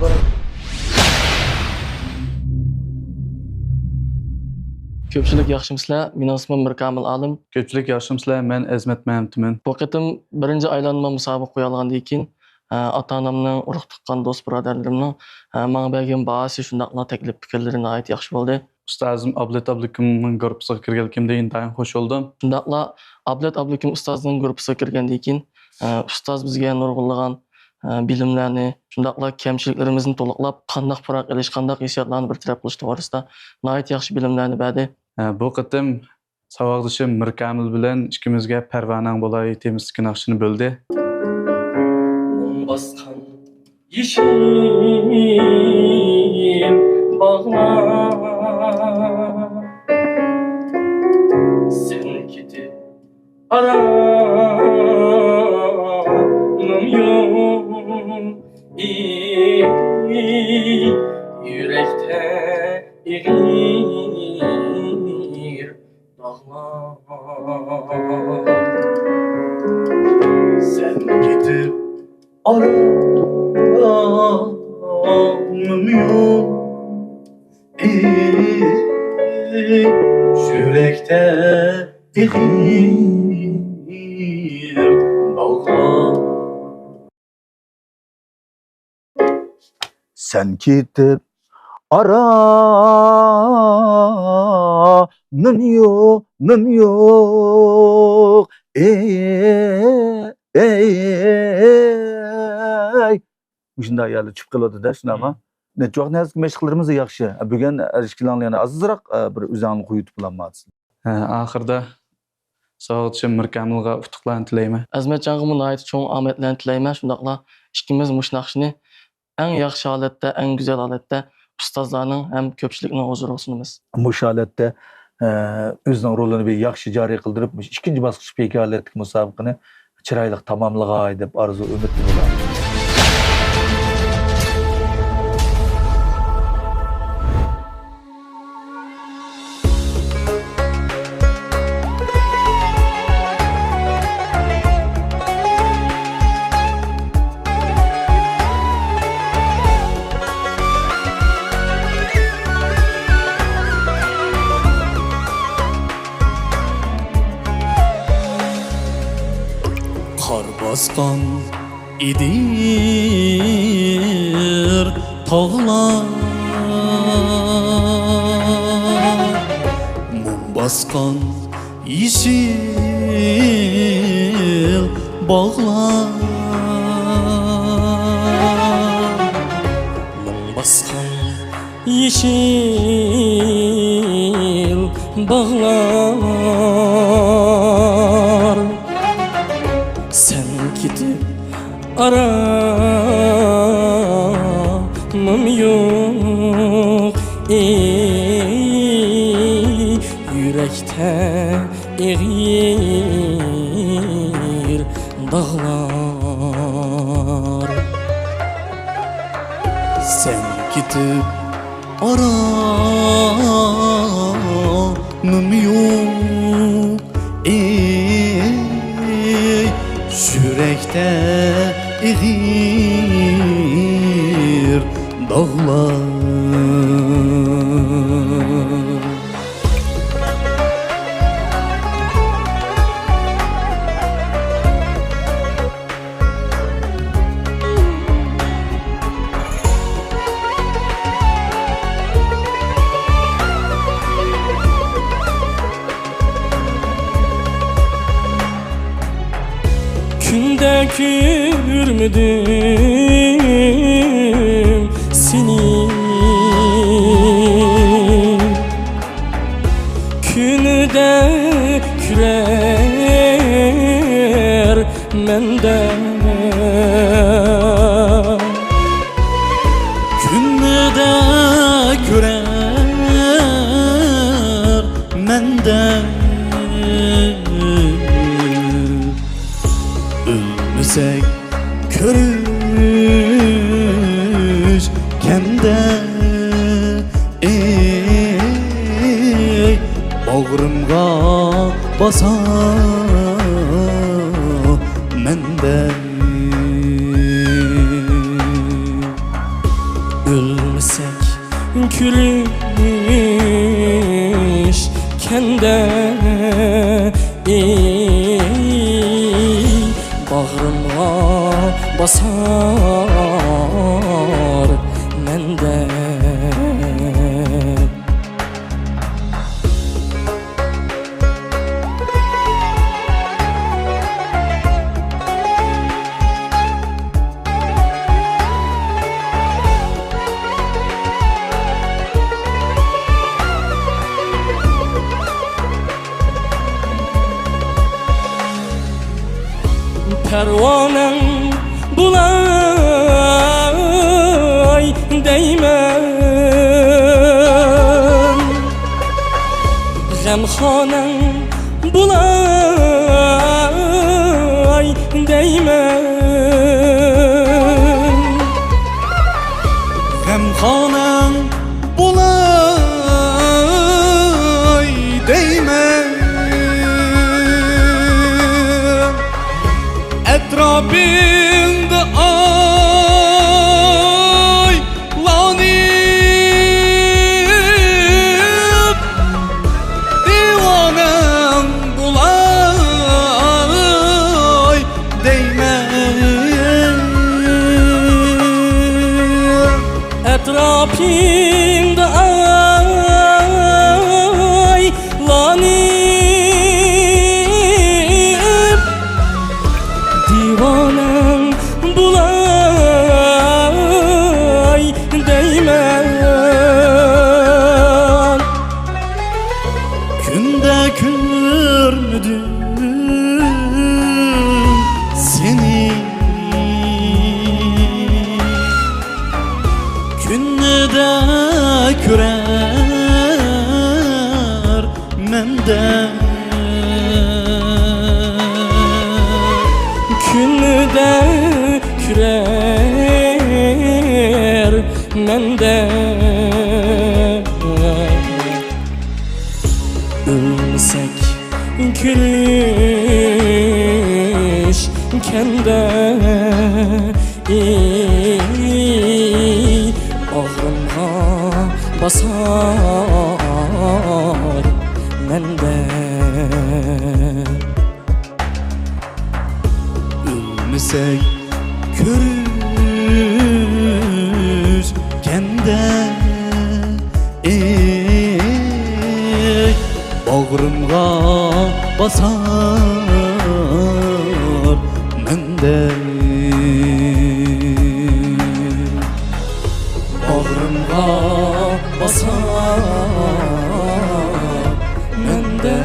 Ko'pchilik yaxshimisizlar? Mening ismim Mirkamil Olim. Ko'pchilik yaxshimisizlar? Men Azimat Mamtimin. Bu qatim birinchi aylanma musobaqa qo'ya olgandan keyin ota-onamning, urug' tuqqan do'st birodarlarimning menga bergan bahasi shundaqla taklif fikrlari nihoyat yaxshi bo'ldi. Ustozim Ablet Ablikimning guruhiga kirganligimda intayin xush bo'ldim. Shundaqla Ablet Ablikim ustozning guruhiga kirgandan keyin ustoz bizga nurg'unlagan bilimlarni, shundaqla kamchiliklarimizni to'liqlab, qandoq farq qilish, qandoq hissiyotlarni bir taraf qilish to'g'risida nihoyat yaxshi bilimlarni berdi. Bu qatim saboqdoshim Mirkamil bilan ikkimizga Parvonang bo'lay temizlik naqshini bo'ldi. Baskan yeşil bağlar sen gidip aranım yok yürekte eğir dağlar sen gidip aranım yok yürekte eğir dağlar. Sen gidip aranım yok. Shunday ayollar chiqib qoladi-da, shunaqmi? Necha vaqt nazik mashqlarimiz yaxshi. Bugun erishkilarni yana azizroq bir o'zingni qo'yib bilanmadsiz. Oxirida saboqdoshim Mirkamilga utuqlarni tilayman. Azmatjonga nihoyat cho'ng omadlarni tilayman. Shundaqla ikkimiz mush naqshni eng yaxshi holatda, eng go'zal holatda ustozlarning ham ko'pchilikning huzuriga sunamiz. Bu holatda o'zining rolini bir yaxshi joriy qildirib, 2 bosqich peki musobaqani chiroyli tamomlag'ay deb orzu umid qilaman. basqan idir tağlar mum basqan yeşil bağlar mum basqan yeşil bağlar sen gidip aramam yok yürekte eğir dağlar sen gidip aramam yok yürekte eğir dağlar Günde görmedim seni Günde kürer menden Günde kürer menden Ölmesek körüşkende Bağrımga basar menden Ölmesek körüşkende Bağrıma basar mende Pervanem bulay değmem Gamxanem bulay değmem Gamxanem bulay değmem Etrafında aylanıp Divanem bulay değmem Etrafında aylanıp Divanem bulay değmem Günde görmedim seni Günde kürer menden Günde kürer mende Ölsek gülüşkende Bağrımga basar mende bilsek görüşgende bağrımga basar mende bağrımga basar mende.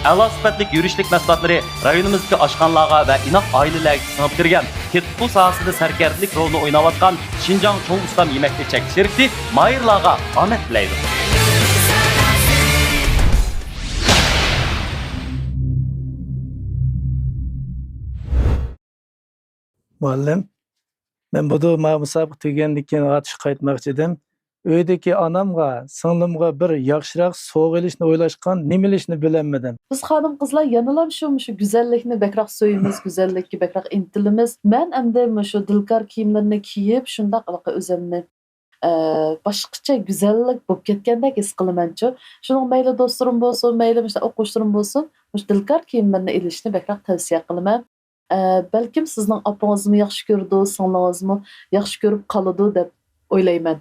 A'lo sifatli yurishlik mahsulotlari rayonimizdagi oshxonalarga va inoq oilalarga singib kirgan, tetqu sohasida sarkardilik rolini o'ynayotgan Xinjiang Cho'ng Ustam yemakli chek sherikti mayirlarga omad tilaydi. Muallim, ben bu da musabiq tugagandan keyin g'atishga qaytmoqchi edim. Uydagi onamga, singlimga bir yaxshiroq sovg'a ilishni o'ylashgan, nima ilishni bilolmadim. Biz xonim qizlar yanalam shu go'zallikni bekroq so'yimiz, go'zallikka bekroq intilimiz. Men endi shu dilkor kiyimlarni kiyib, shundaq o'zimni boshqacha go'zallik bo'lib ketgandek his qilaman-chu. Shuning mayli do'stlarim bo'lsin, mayli o'quvchilarim bo'lsin, shu dilkor kiyimlarni ilishni bekroq tavsiya qilaman. Balkim sizning opangizmi yaxshi ko'rdi, singlingizmi yaxshi ko'rib qoladi deb o'ylayman.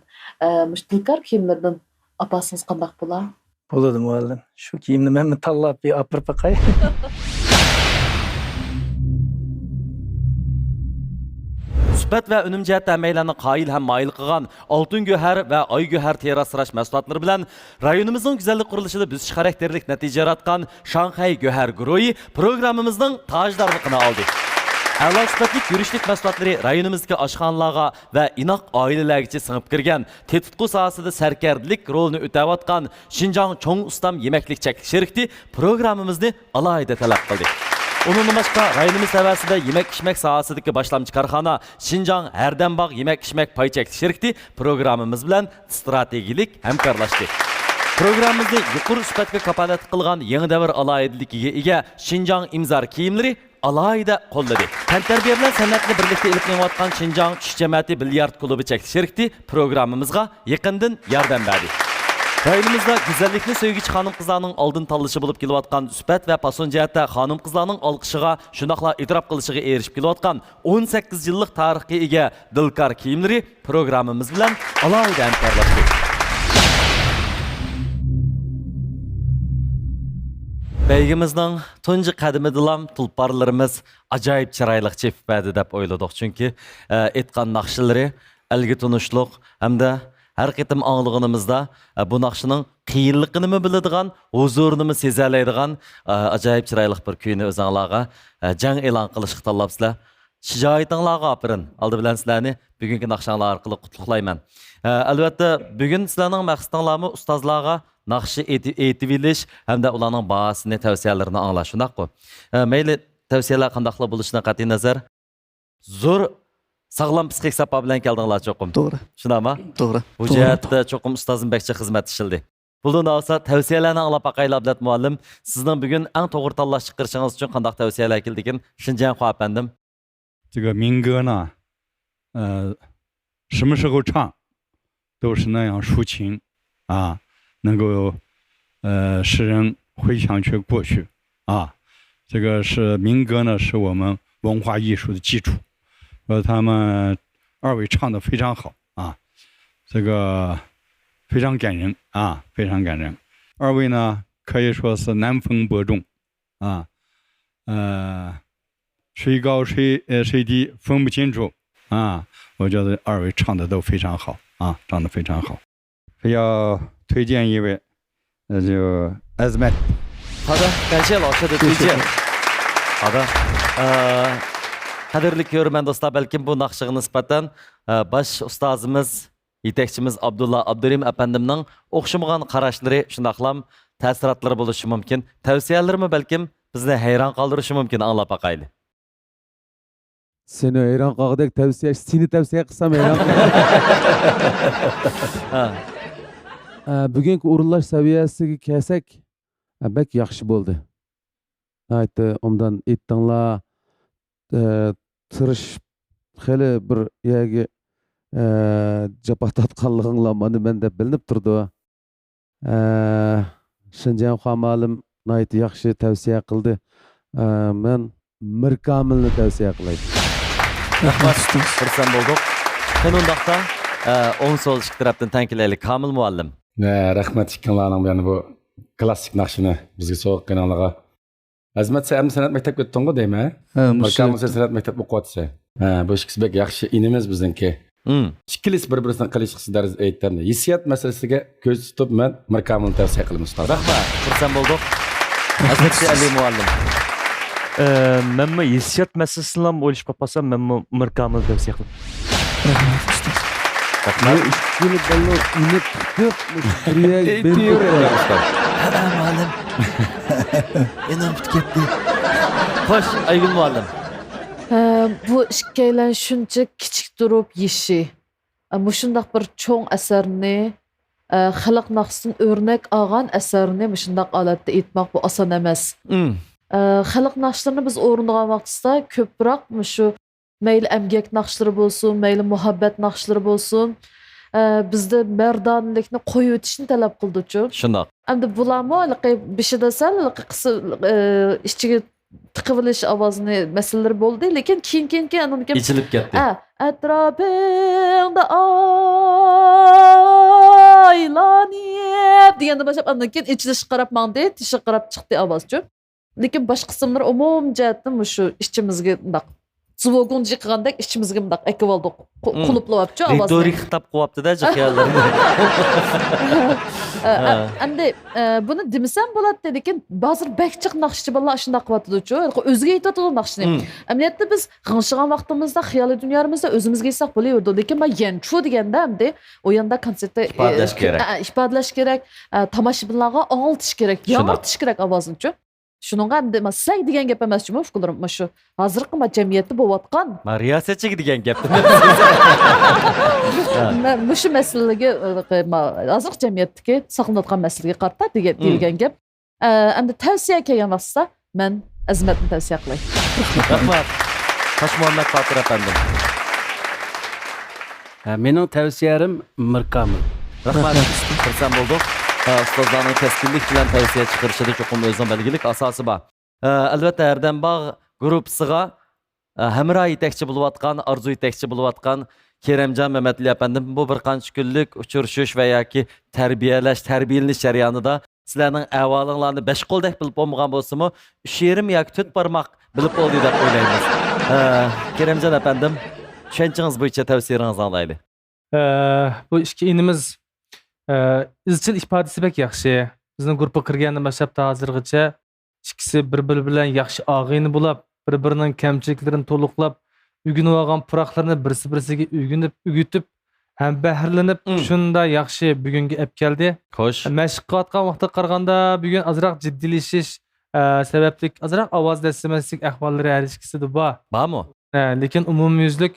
Dilkor kiyimlardan opasingiz qanday bo'lar? Bo'ladi muallim. Shu kiyimni men tanlab bir opirib qo'yay. Sifat va unum jihatdan hammalarni qoyil ham moyil qilgan oltin go'har va oy go'har terasrash mahsulotlari bilan rayonimizning go'zallik qurilishida biz xarakterlik natija yaratgan Shanxay go'har guruhi programmamizning tojdorligini oldi. A'lo sifatli yurishlik mahsulotlari rayonimizdagi oshxonalarga va inoq oilalarga singib kirgan, tetqu sohasida sarkardilik rolini o'tayotgan Xinjiang Cho'ng Ustam yemaklik cheklik sherikti programmamizni alohida talab qildik. Onun başka rayonimiz havasida yemek-içmek sohasidagi boshlamchi korxona Xinjiang Hardambog' yemek-içmek pay cheklik sherikti programmamiz bilan strategik hamkorlashdi. Programmamizni yuqori sifatga kapolat qilgan yangi davr alohidaligiga ega Xinjiang imzor kiyimlari alohida qo'lladi. Tantarbiya bilan san'atni birlikda ilib kelayotgan Xinjiang tush jamiyati bilyard klubi cheklik sherikti programmamizga yaqindan yordam berdi. Rayonimizda güzellikni söygüç hanım kızlarının aldın tanlışı bulup kelayotgan süpat ve pason jihatda hanım kızlarının alqışıga, şundaqla itiraf qilishig'a erishib kelayotgan 18 yıllık tarixga ega dilkor kiyimleri programmamiz bilan alohida hamkorlashdi. Beygimizning tunji qadimidilam tulparlarimiz ajoyib chiroyli chepadi deb o'yladik, chunki aytgan naqshlari algi tunishliq hamda her qitim anglığınımızda bu naqşının qiyinliqini mi biladigan, huzurunu mi sezalaydigan ajoyib chiroyli bir kuyni o'zingizlarga jang e'lon qilishga tanlabsizlar. Shijoatingizlarga apirin. Aldi bilan sizlarni bugungi naqshanglar orqali qutlaqlayman. Albatta, bugun sizlarning maqsadinglarmi ustozlarga naqshi aytib bilish hamda ularning bahosini, tavsiyalarini anglash, shundaqmi? Mayli tavsiyalar qandaqlar bo'lishidan qat'iy nazar, zo'r sağlam psixik sapa bilan keldinglar cho'qim. To'g'ri. Shunami? To'g'ri. Bu jihatda cho'qim ustozim bekcha xizmat ishildi. Bundan olsa tavsiyalarni anglab aqaylar Abdulat muallim. Sizning bugun eng to'g'ri tanlash chiqarishingiz uchun qanday tavsiyalar keldikin? Xinjiang Huapandim. 这个民歌呢，什么时候唱都是那样抒情啊，能够使人回想起过去啊。这个是民歌呢，是我们文化艺术的基础。他们二位唱得非常好啊，这个非常感人啊，非常感人。二位呢可以说是难分伯仲啊，谁高谁低分不清楚啊。我觉得二位唱的都非常好啊，唱得非常好。非要推荐一位，那就 Azmat。好的，感谢老师的推荐。好的，qadrli ko'rman do'stlar, balkim bu naqshiga nisbatan bosh ustozimiz, yetakchimiz Abdulla Abdurim apandimning o'xshamagan qarashlari, shundaqlam ta'sirotlari bo'lishi mumkin. Tavsiyalarimi balkim bizni hayron qoldirishi mumkin, anglab boqaylik. Seni hayron qolgandek tavsiya, seni tavsiya qilsam hayron bugungi o'rinlash saviyasiga kelsak, bak yaxshi bo'ldi. Aytdi, undan aytdinglar, tirish xeli bir yerga japa tatqanlığınla mani men dep bilinip turdu. Şinjan xamalim nayt yaxshi tavsiya qildi. Men Mirkamilni tavsiya qilayman. Rahmat, xursand bo'ldik. Qani undaqda o'ng so'l ikki tarafdan tankilaylik. Kamil muallim. Rahmat ikkinlarning yani bu klassik naqshini bizga so'qqanligiga. Azmat sen san'at maktabga o'tdingmi deyman? Mirkamil san'at maktab o'qiyapsan. Bu ikkisi bek yaxshi inimiz bizniki. İkkilis bir-birisidan qilishqisi darz aytdim. Hissiyat masalasiga ko'z tutib men Mirkamilni tavsiya qilaman ustoz. Rahmat, xursand bo'ldik. Azmat Ali muallim. Menmi hissiyat masalasini ham o'ylashib qolsam, menmi Mirkamilni tavsiya qilaman. Rahmat ustoz. Rahmat. Ikki ballo inib tutib, müşteriye berib ustoz. Muallim. Enim ketdi. Xo'sh, Aygul muallim. Bu ikkilan shuncha kichik turib yeshi. Mushundaq bir cho'ng asarni xalq naqsdan o'rnak olgan asarni mushundaq holatda aytmoq bu oson emas. Xalq naqshlarini biz o'rnagan vaqtda ko'proq shu mayli emgak naqshlari bo'lsin, mayli muhabbat naqshlari bo'lsin, bizda mardonlikni qo'yib o'tishni talab qildi-chu. Shundoq. Endi bularmi beshida sal ichiga tiqivilish ovozini masalalar bo'ldi, lekin keyin ichilib ketdi. Atrofingda aylanib deganda boshlab undan keyin ichilish qarab mandi, tishi qarab chiqdi ovozchi. Lekin boshqa qismlar umum jihatdan shu ichimizga bundaq Zvogun jiqgandek ichimizga bundaq ekvoldi quluplayapti ovozni. Ritorik xitob qilyapti-da jiqyallar. Endi buni demasam bo'ladi, lekin ba'zi bakchiq naqshchi bolalar shunday qilyapti-chu. O'ziga aytadi naqshni. Amaliyotda biz g'ingshigan vaqtimizda xiyoliy dunyomizda o'zimizga aytsak bo'laverdi, lekin men yanchu deganda endi u yanda konsertda ifodalash kerak, tomoshabinlarga anglatish kerak, yo'rtish kerak ovozni-chu. Shuningga endi sizlar degan gap emas, chunki fikrlarim shu. Hozirgi jamiyatda bo'layotgan Mariyasachig degan gapni. Men shu masalaga hozirgi jamiyatdagi saqlanayotgan masalaga qarata degan gap. Endi tavsiya kelgan vaqtda men Azmatni tavsiya qilaman. Rahmat. Tosh Muhammad Botir afandim. Mening tavsiyalarim Mirkamil. Rahmat. Xursand bo'ldik. Ustozlarning keskinlik bilan tavsiya chiqarishida cho'qim o'zining belgilik asosi bor. Albatta Erdembag gruppasiga hamroh yetakchi bo'layotgan, orzu yetakchi bo'layotgan Keremjon Mamatli afandim bu bir qancha kunlik uchrashish va yoki tarbiyalanish jarayonida sizlarning ahvolinglarni 5 qo'ldek bilib bo'lmagan bo'lsa-mu, 3,5 yoki 4 barmoq bilib bo'ldi deb o'ylaymiz. Keremjon afandim, tushanchingiz bo'yicha tavsiyangizni anglaylik. Bu ikki inimiz izchil ifodasi bek yaxshi. Bizning guruhga kirgandan boshlab hozirgacha ikkisi bir-biri bilan yaxshi og'ayni bo'lib, bir-birining kamchiliklarini to'liqlab, ugunib olgan puroqlarni birisi-birisiga ugutib, ham bahrlanib, shunda yaxshi bugunga olib keldi. Xo'sh. Mashq qilayotgan vaqtda qaraganda bugun azroq jiddiylashish sababli azroq ovoz dasmaslik ahvollari har ikkisida bor. Bormi? Lekin umumyuzlik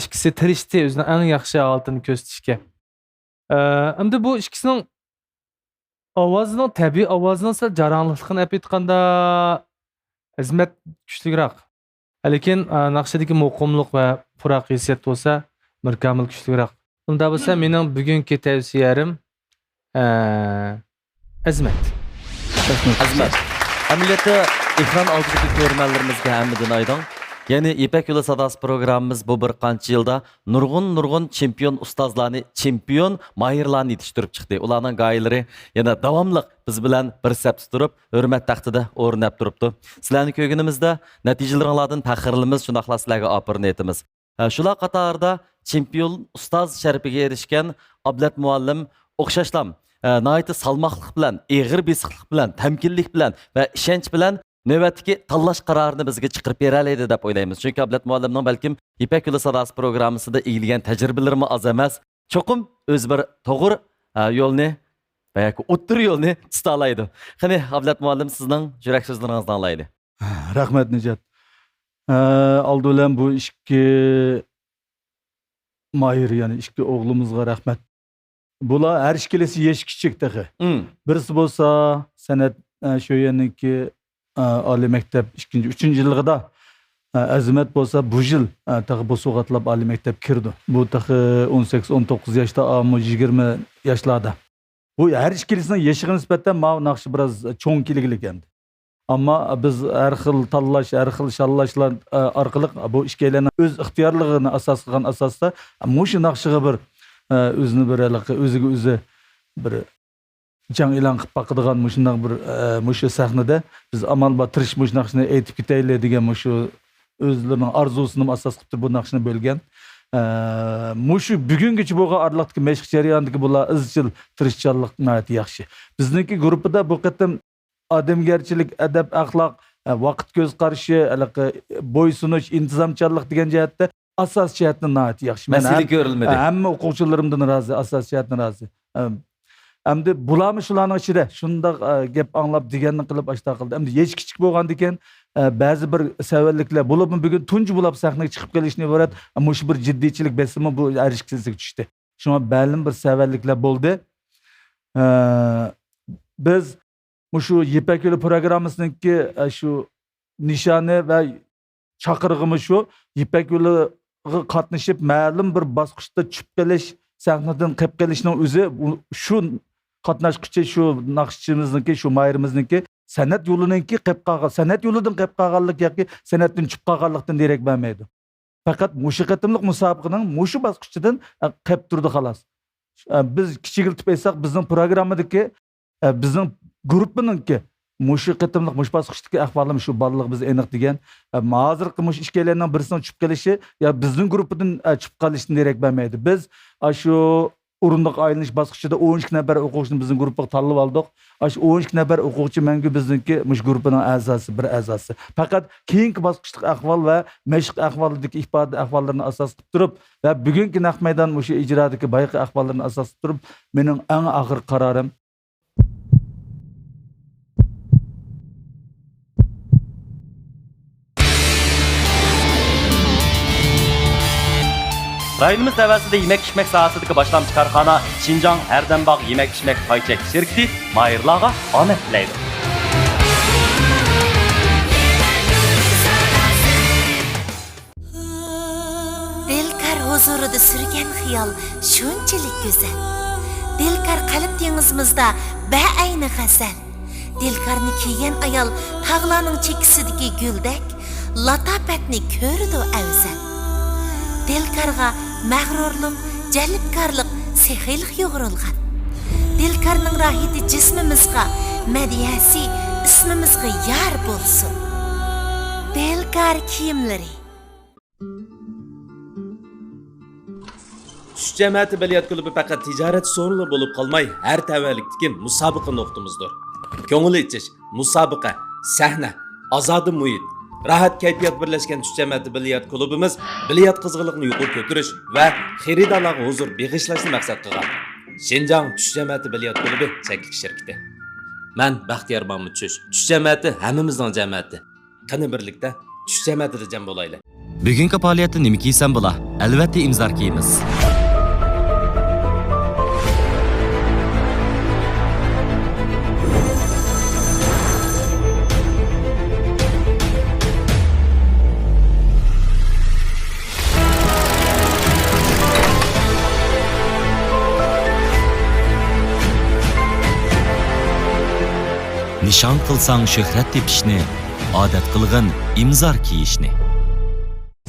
ikkisi tirishdi o'zining eng yaxshi holatini ko'rsatishga. Endi bu ikkisining ovozining tabiiy ovozining sal jaranglikligini olib aytganda Azmat kuchliroq. Lekin naqshadagi muqimlik va puroq hissiyat bo'lsa, Mirkamil kuchliroq. Unda bo'lsa mening bugungi tavsiyalarim Azmat. Amaliyotda ekran oldidagi ko'rmanlarimizga hammadan aydin. Ya'ni İpek Yolu Sadası programımız bu bir qancha yılda nurg'un chempion ustozlarni, chempion mahirlarni yetishtirib chiqdi. Ularning g'oyalari yana davomli biz bilan bir sap turib, hurmat taxtida o'rnab turibdi. Sizlarni ko'rganimizda natijalaringizdan faxrlimiz, shundoqla sizlarga opirin aytamiz. Shular qatorida chempion ustoz sharafiga erishgan Ablat muallim o'xshashlam, nihoyat salmoqlik bilan, eg'ir besiqlik bilan, tamkinlik bilan va ishonch bilan navbatdagi tanlash qarorini bizga chiqarib beradi deb o'ylaymiz. Chunki Ablat muallimning balkim İpek Yolu Sadası programmasida egilgan tajribalarimi oz emas, cho'qim o'z bir to'g'ri yo'lni va yoki o'ttir yo'lni tuta oladi. Qani Ablat muallim sizning yurak so'zlaringizni anglaylik. Rahmat Nijat. Aldo'lam bu ikki mahir, ya'ni ikki o'g'limizga rahmat. Bular har ikkilasi yosh kichik tahi. Birisi bo'lsa san'at shu yaniki oliy maktab 2-3 yilligida Azimat bo'lsa bu yil tag'i bu so'g'atlab oliy maktab kirdi. Bu tag'i 18-19 yoshda, ammo 20 yoshlarda. Bu her ikkilisinin yaşına nisbeten ma'lum naqshi biraz cho'ng keliglik endi. Ammo biz har xil tanlash, har xil shalashlar orqali bu ikkilarni o'z ixtiyorligini asos qilgan asosda mushu naqshiga bir o'zini bir o'ziga o'zi bir jang e'lon qilib baqadigan mushunday bir mushu sahnada biz amal va tirish mush naqshini aytib ketaylik degan mushu o'zlarining arzusini asos qilib bu naqshni bo'lgan. Mushu bugungacha bo'lgan arliqdagi mashq jarayonidagi bular izchil tirishchanlik nihoyat yaxshi. Bizniki guruhida bu qatam odamgarchilik, adab, axloq, vaqt ko'z qarashi, bo'ysunish, intizomchanlik degan jihatda asos jihatni nihoyat yaxshi. Masala ko'rilmadi. Hamma o'quvchilarimdan rozi, asos jihatni rozi. Endi bularmi shularning ichida shunday gap anglab deganni qilib ashta qildi. Endi hech kichik bo'lganda ekan ba'zi bir savolliklar bo'lib bugun tunji bo'lib sahnaga chiqib kelishni iborat, ammo shu bir jiddiychilik besimi bu erishsizlik tushdi. Shunga ma'lum bir savolliklar bo'ldi. Biz shu Yipak yo'li programmasininki shu nishoni va chaqirig'imiz shu Yipak yo'liga qatnashib ma'lum bir bosqichda tushib kelish, sahnadan qilib kelishning o'zi shu qatnashqichi shu naqshchimizniki, shu mayirimizniki san'at yo'lininki qilib qolgan, san'at yo'lidan qilib qolganlik yoki san'atdan chiqib qolganlikdan derak bermaydi. Faqat mushu qatimliq musobaqaning mushu bosqichidan qilib turdi xolos. Biz kichigiltib aytsak bizning programmadagi bizning guruhninki mushu qatimliq mush bosqichdagi ahvolimiz shu bolalar biz aniq degan. Hozirgi mush ishkalarning birisining chiqib kelishi ya bizning guruhdan chiqib qolishdan derak bermaydi. Biz shu o'rindiq aylanish bosqichida 12 nafar o'quvchini bizning guruhga tanlab oldik. Shu 12 nafar o'quvchi mengu bizniki mush guruhining a'zosi, bir a'zosi. Faqat keyingi bosqichdagi ahvol va mashq ahvolidagi ifoda ahvollarini asos qilib turib va bugungi naq maydon mush ijrodagi bayqi ahvollarini asos qilib turib mening eng og'ir qarorim Rayonimiz təvəssüdə yemək-içmək sahəsidəki başlamçı karxana Şinjan Ərdenbağ Yemək-içmək Payçək şirkəti mayırlarga omad tilaydi. Dilkar huzurida sürgan xiyol shunchalik go'zal. Dilkar qalb dengizimizda ba'ayni g'azal. Dilkarni kiygan ayol tog'larning chekisidagi guldek latofatni ko'rdi afzal. Dilkarga mag'rurlik, jalbkorlik, sehiylik yo'g'rilgan. Dilkarning rohati jismimizga, madiyasi ismimizga yor bo'lsin. Dilkar kiyimlari. Tush jamiyati biliyat klubi faqat tijorat so'rili bo'lib qolmay, har tavallikdagi musobaqa nuqtamizdir. Ko'ngil ichish, musobaqa, sahna, azodi muhit, rahat kayfiyat birlashgan tush jamiyati biliyat klubimiz biliyat qizg'inligini yuqori ko'tarish va xaridorlarga huzur beg'ishlashni maqsad qilgan. Şinjan tush jamiyati biliyat klubi cheklik shirkati. Men Baxtiyor Mahmud tush jamiyati hammamizning jamiyati. Qani birlikda tush jamiyatida jam bo'laylik. Bugungi faoliyatda nima kiysam bo'la? Albatta imzor kiyimiz. Nişan qilsang shuhrat tepishni, odat qilg'in imzor kiyishni.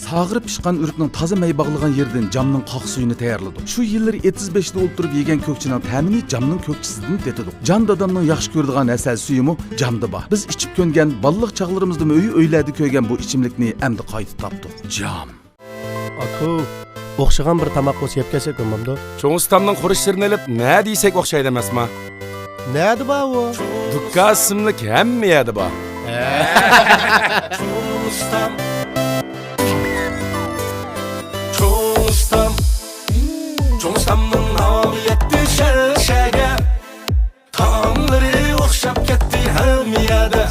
Sağırıp pişkan ürüknün taze may bağlagan yerden camның qaq suyunu tayarladık. Şu yılları 75'de olturup yegen kökçünün təmini camның kökçüsüdün detedik. Can dadamның yaxşı gördüğün əsəl suyumu camda var. Biz içip köngen, balılıq çağlarımızda öyi öyledi köygen bu içimlikni əmdi qaytı tapdık. Cam. Aku, o'xshagan bir tamoq yeb kelsak bo'lmamdi. Cho'ng ustamning xurishlarini olib, nima desak o'xshaydi emasmi? Nadi ba u? Dukka ismlik hamma yerda bor. Cho'ng ustam. Cho'ng ustamning nomi yetdi shalshaga. Taomlari o'xshab ketdi hamma yerda.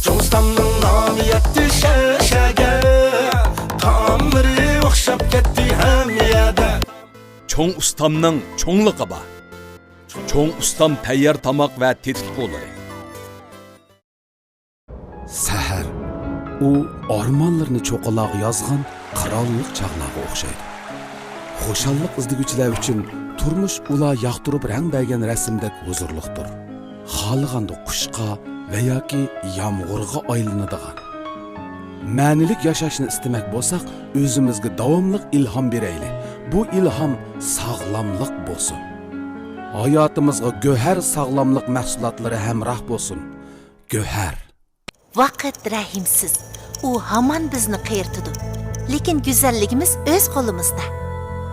Cho'ng ustamning nomi yetdi shalshaga. Taomlari o'xshab ketdi hamma yerda. Cho'ng ustamning cho'ngligi bor. Cho'ng ustam tayyor tamoq va tetik qo'llari. Sahar u armonlarni cho'qaloq yozgan qirollik chaqnaga o'xshaydi. Xo'shallik izdiguvchilar uchun turmush ular yoqtirib rang bergan rasmdek huzurliqdir. Xohlaganda qushqa va yoki yomg'irga aylanadigan. Ma'nilik yashashni istamak bo'lsak, o'zimizga davomli ilhom beraylik. Bu ilhom sog'lomlik bo'lsin. Hayotimizga go'har sog'lomlik mahsulotlari hamroh bo'lsin. Go'har. Vaqt rahimsiz. U hamon bizni qayirtidi. Lekin go'zalligimiz o'z qo'limizda.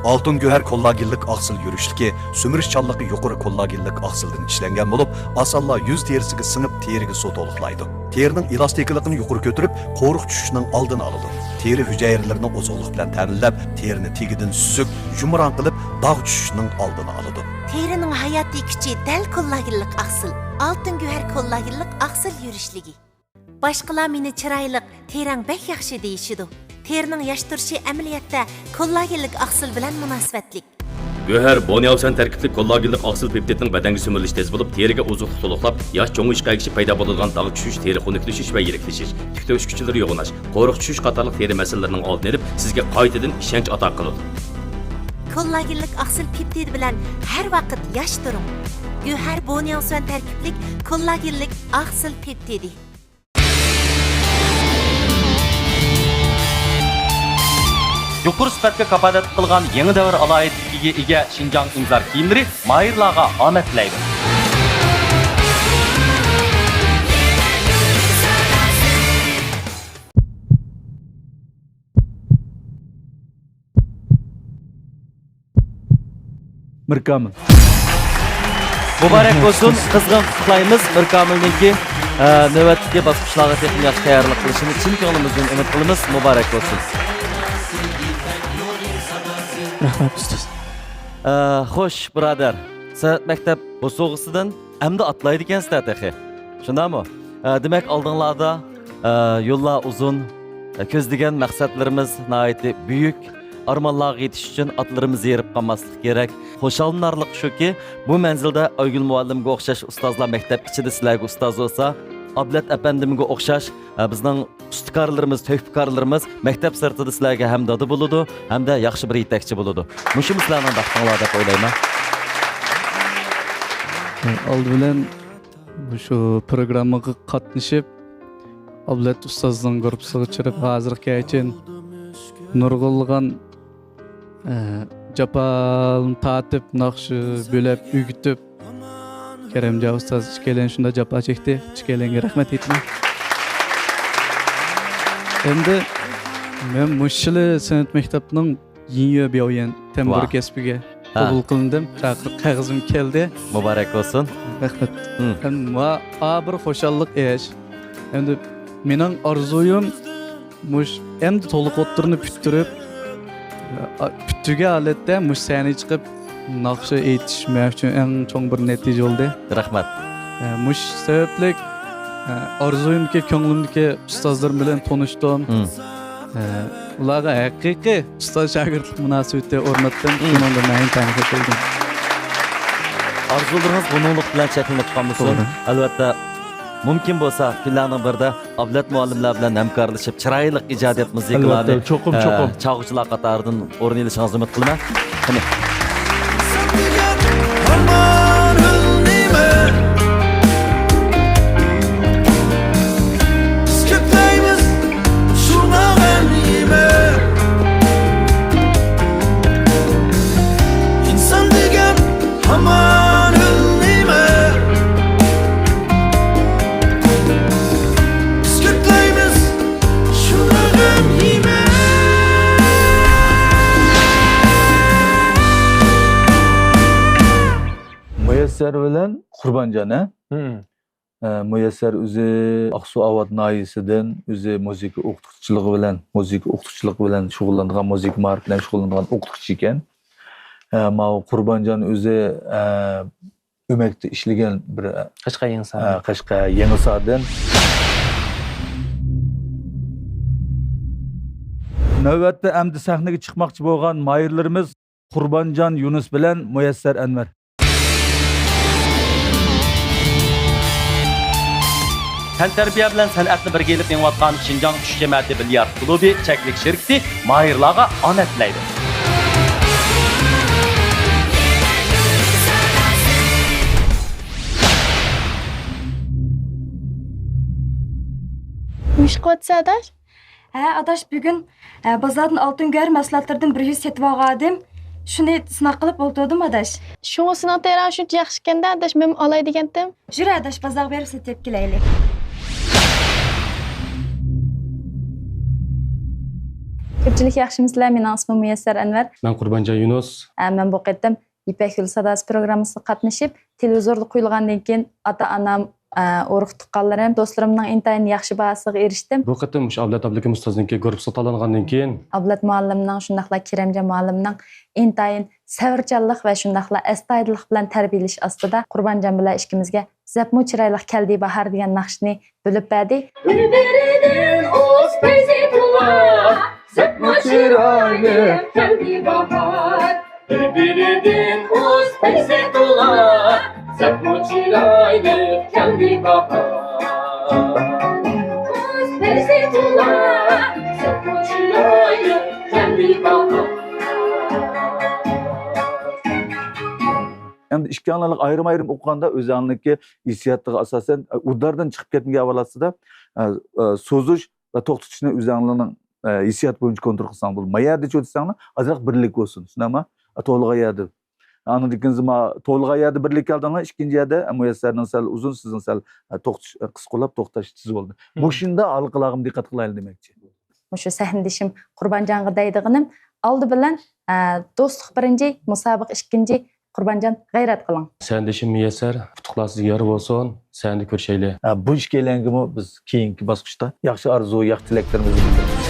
Altın göher kollagenlik aksıl yürüşlüki, sömürüşçallığı yukarı kollagenlik aksıldan işlengen bulup, asalla yüz terisiga sınıp terigi su toluqlaydı. Terinin elastikliğini yukarı götürüp, qoruq düşüşünün aldını alıdı. Teri hücayerlerini ozonluq bilen təminlep, terini tegidin süzük, yumran qılıp, dağ düşüşünün aldını alıdı. Terinin hayati küçü del kollagenlik aksıl, altın göher kollagenlik aksıl yürüşlügi. Başqalar meni çıraylık, terang bek yaxshi deyishidi. Terinin yaş turşi ameliyatda kollagenlik aksıl bilen münasebetlik. Göher Bonyavsan tarkibli kollagenlik aksıl peptidning badanga sömürilishi tez bo'lib, teriga ozuqlik to'liqlab, yosh cho'ng'ish qaygishi paydo bo'ladigan dog' tushish, teri xunuklashish va yiriklashish, tik to'kish kuchlari yo'g'onash, qo'riq tushish qatorliq teri masalalarining oldini olib, sizga qaytadan ishonch ato qiladi. Kollagenlik aksıl peptid bilen her vaqt yaş turing. Göher Bonyavsan tarkibli kollagenlik aksıl peptidi. Yuqori sifatga kapolat qilgan yangi davr alohidligiga ega Xinjiang imzor kiyimlari mayirlarga omad tilaydi. Mirkamil. Muborak bo'lsin, qizg'in qutlaymiz Mirkamilningki navbatdagi bosqichlarga texnik yaxshi tayyorlik qilishini chin ko'nglimizdan umid qilamiz. Muborak bo'lsin. Rahmat ustoz. Xo'sh, birodar. San'at maktab bo'sog'isidan amda atlaydi ekansizlar taxi. Shundami? Demak, oldinglarda yo'llar uzun, ko'zlagan maqsadlarimiz nihoyatda buyuk. Armonlarga yetish uchun atlarimizni yerib qolmaslik kerak. Xo'shallanarlik shuki, bu manzilda Oygul muallimga o'xshash ustozlar maktab ichida sizlarga ustoz bo'lsa, Ablat apandimga o'xshash bizning ustikorlarimiz, tövfikorlarimiz maktab sirtida sizlarga hamdodi bo'ladi, hamda yaxshi bir yetakchi bo'ladi. Mushu sizlarning baxtinglar deb o'ylayman. Oldi bilan shu programmaga qatnashib, Ablat ustozning guruhiga chiqib, hozirgi uchun nurg'ulgan japalni tatib, naqshi bo'lib, o'gitib Keremcan ustoz Çikelen şunda japa çekti. Çikelen'e rahmet etme. Endi men mushili san'at maktabining yeni bir o'yin tambur kasbiga qabul qilindim. Chaqiriq qog'ozim keldi. Muborak bo'lsin. Rahmat. Va bir xo'shallik ish. Endi mening orzuyim mush endi to'liq o'ttirni bitirib bütüge aletde mush sahnaga chiqib naqshi aytishmak uchun eng cho'ng bir natija bo'ldi. Rahmat. Mush sababli orzuyimki, ko'nglimdagi ustozlar bilan tanishdim. Ularga haqiqiy ustoz shogirdlik munosabati o'rnatdim. Shunga men ham xush bo'ldim. Arzularingiz bununluq bilan cheklanib qolmasin. Albatta mumkin bo'lsa kunlarning birida Ablat muallimlar bilan hamkorlashib chiroyli ijodiyat musiqalarni cho'qim chog'uvchilar qatoridan o'rin olishingizni umid qilaman. Qani Müyesser bilen Kurbancan ha? Müyesser üzü Aksu Avat naiyesinden üzü müzik okutukçılığı bilen şugullandıgan müzik marif bilen şugullandıgan okutukçu iken. Ma Kurbancan üzü ömekte işlegen bir Kaşka Yenisaden. Növbette emdi sahnege çıkmakçı bolgan mayırlarımız Kurbancan Yunus bilen Müyesser Enver. Tantarbiya bilan san'atni birga elib yengayotgan Şinjan tush jamiyati bilyard klubi cheklik shirkati mahirlarga omad tilaydi. Müşkotsa adaş? Adaş bugün bazardan altın gör mahsulotlardan bir setib olgandim. Shuni sinab qilib o'ltirdim adaş. Shuni sinab tayran shuncha yaxshi ekanda adaş men olay degandim. Jur adaş bozorga berib setib kelaylik. Ko'pchilik yaxshimisizlar? Mening ismim Muyassar Anvar. Ben Qurbanjon Yunus. Men bu qatam Ipak Yo'li sadasi programmasida qatnashib, televizorda qo'yilgandan keyin ota-onam, urug' tuqqanlarim, do'stlarimning intayin yaxshi bahosiga erishdim. Bu qatam o'sha Ablat Ablakim ustozninki ko'rib sotalangandan keyin Ablat muallimning, shundaqla Keramjon muallimning intayin savrchanlik va shundaqla astoydillik bilan tarbiyalash ostida Qurbanjon bilan ishimizga zapmu chiroyli keldi bahar degan naqshni bo'lib berdi. Bir-birinden o'z feyzullah, zapmu chiroyli keldi bahar. Bir-birinden o'z feyzullah, zapmu chiroyli keldi bahar. O'z feyzullah, zapmu chiroyli keldi bahar. Hem ikki analık ayrım o'qiganda o'zaniki hissiyatiga asosan ulardan chiqib ketmagan avalasida so'zish va to'xtatishni o'zanlining hissiyat bo'yicha kontrol qilsang bo'ladi. Mayada cho'tsangni azroq birlik bo'lsin. Shunami? To'lg'ayadi. Ana dikinzima to'lg'ayadi birlik keldinglar, ikkinchi yerda Muyassarning sal uzun, sizning sal to'xtatish qisqalab to'xtatish bo'ldi. Bu shunda alqilag'im diqqat qilaylik demoqchi. O'sha sahnadishim Qurbanjonga deydiganim oldi bilan do'stlik birinchi, musobaqa ikkinchi. Qurbanjon g'ayrat qiling. Sen de şimdi Muyassar, qutuqlar sizga yor bo'lsin. Sen de ko'rishaylik. Bu ishga kelganda biz keyingi bosqichda yaxshi orzu, yaxshi tilaklarimizni bildiramiz.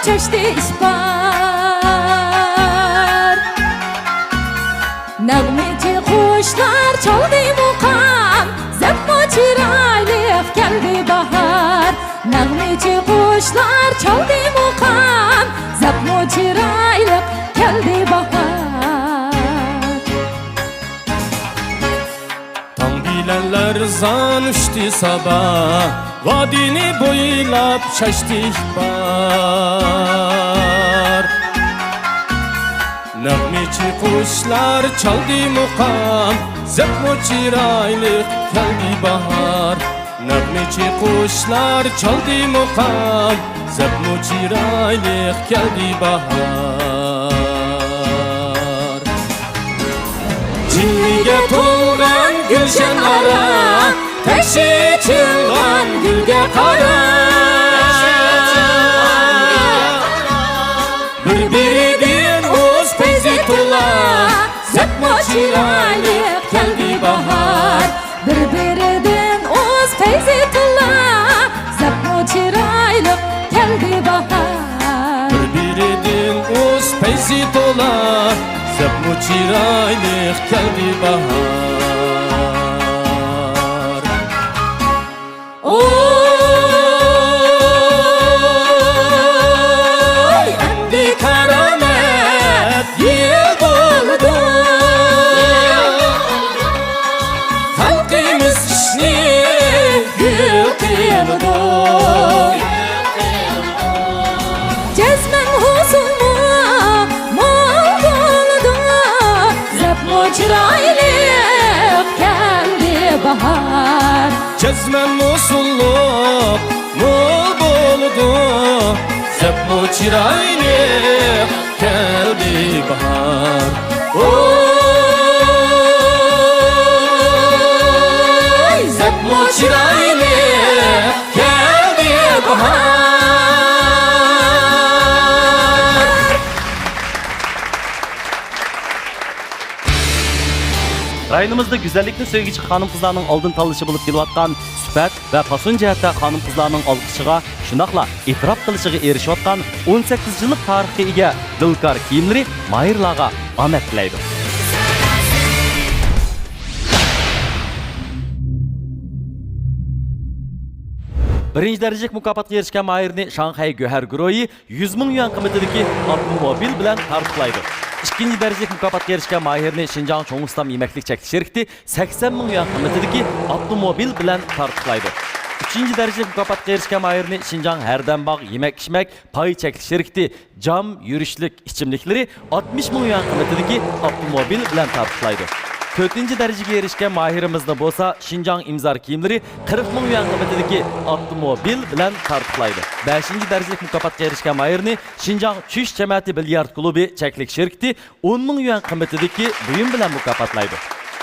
Çeşti isbar Nəğmeci kuşlar çaldı muqam Zəbmo çiraylık geldi bahar Nəğmeci kuşlar çaldı muqam Zəbmo çiraylık geldi bahar Tam bilenler zan uçtu sabah Vadini boylap şaştı ihbar Nəğmeci kuşlar çaldı muqam Zəbmo çiraylık geldi bahar Nəğmeci kuşlar çaldı muqam Zəbmo çiraylık geldi bahar Cinniga to'lgan gulshan ara Taksi chilgan gulga qara Bir-biridan o'z feyzullah Zəbmo çiraylık geldi bahar Bir-biridan o'z feyzullah Zəbmo çiraylık geldi bahar Bir-biridan o'z feyzullah Zəbmo çiraylık geldi bahar Oy endi karamet yıl buldu Halkımız kışni gül kıldı Cezmen huzurmu mol buldu Zəbmo çiraylık geldi bahar Cezmen musulluk mul buldu Zəbmo çiraylık geldi bahar Oy Zəbmo çiraylık Rayonimizda güzellikni söygüchi xonim qizlarning oldin tanlashi bo'lib kelayotgan sifat va fason jihatda xonim qizlarning olqishiga, shundoqla e'tirof qilishiga erishayotgan 18 yillik tarixga ega Dilkar kiyimlari mahirlarga omad tilaydi. Birinci derecek mukofotga erishgan mahirni Shanghai Go'har guruhi 100 ming yuan qiymatidagi avtomobil bilan tartiblaydi. İkinci derecek mukofotga erishgan mahirni Xinjiang Cho'ng'istam yemeklik chekli şirkati 80 ming yuan qiymatidagi avtomobil bilan tartiblaydi. Üçüncü derecek mukofotga erishgan mahirni Xinjiang Herdambog yemek-içmek pay chekli şirkati cam yurishlik ichimliklari 60 ming yuan qiymatidagi avtomobil bilan tartiblaydi. 4. derecege erişken mahirimizde bolsa Xinjiang imzar kiyimleri 40 ming yuan qiymatidagi avtomobil bilan tartiblaydi. 5. dereceli mukofotga erishgan mahirni Xinjiang Çüş Cemiyeti Bilyard klubi cheklik şirkati 10 ming yuan qiymatidagi buyum bilan mukofotlaydi.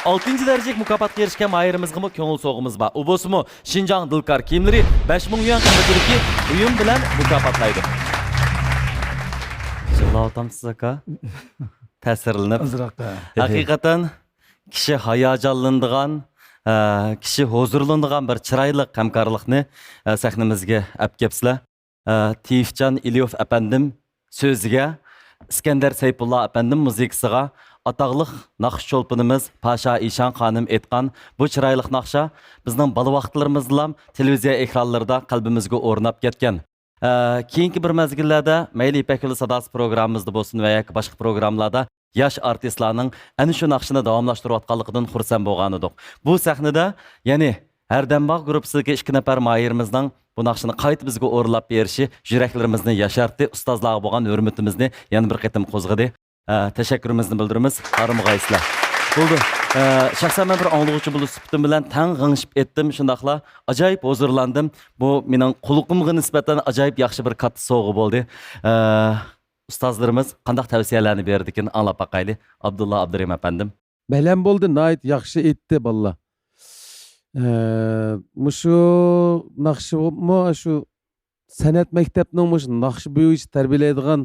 6. dereceli mukofotga erishgan mahirimizga ko'ngil so'g'imiz bor. U bo'lsa Xinjiang Dilkar kiyimleri 5 ming yuan qiymatidagi buyum bilan mukofotlaydi. Jillotamsiz aka. Ta'sirlanib. Haqiqatan kishi hayajonlanadigan, kishi huzurlanadigan bir chiroyli hamkorlikni sahnamizga olib kelibsizlar. Tifjon Ilyov apandim so'ziga, Iskandar Sayfullo apandim muzikasiga ataqliq naqsh cho'lpinimiz Pasha Ishan xonim aytgan bu chiroyli naqsha bizning bola vaqtlarimizda televiziya ekranlarida qalbimizga o'rnab ketgan. Keyingi bir mezgillarda mayli İpek Yolu Sadası programımızda bo'lsin va yoki boshqa programlarda yosh artistlarning ana shu naqshini davomlashtirayotganligidan xursand bo'lgan edik. Bu sahnada, ya'ni Herdambog guruhiga 2 nafar mahirimizning bu naqshini qayta bizga o'rlab berishi yuraklarimizni yashartdi, ustozlarga bo'lgan hurmatimizni yana bir qatim qo'zg'adi. Tashakkurimizni bildiramiz. Qarimg'aysizlar. Bo'ldi. Shaxsan men bir anglag'uchi bo'lib sifatim bilan tang g'ingshib etdim, shundaqla ajoyib huzurlandim. Bu mening qulluqimga nisbatan ajoyib yaxshi bir katta sovg'a bo'ldi. Ustozlarimiz qanday tavsiyalarni berdi ekan anglab baqayli. Abdulla Abdurahim apandim. Balam bo'ldi, nayt yaxshi aytdi balla. Mushu naqshi mo shu san'at maktabining mush naqshi bo'yicha tarbiyalaydigan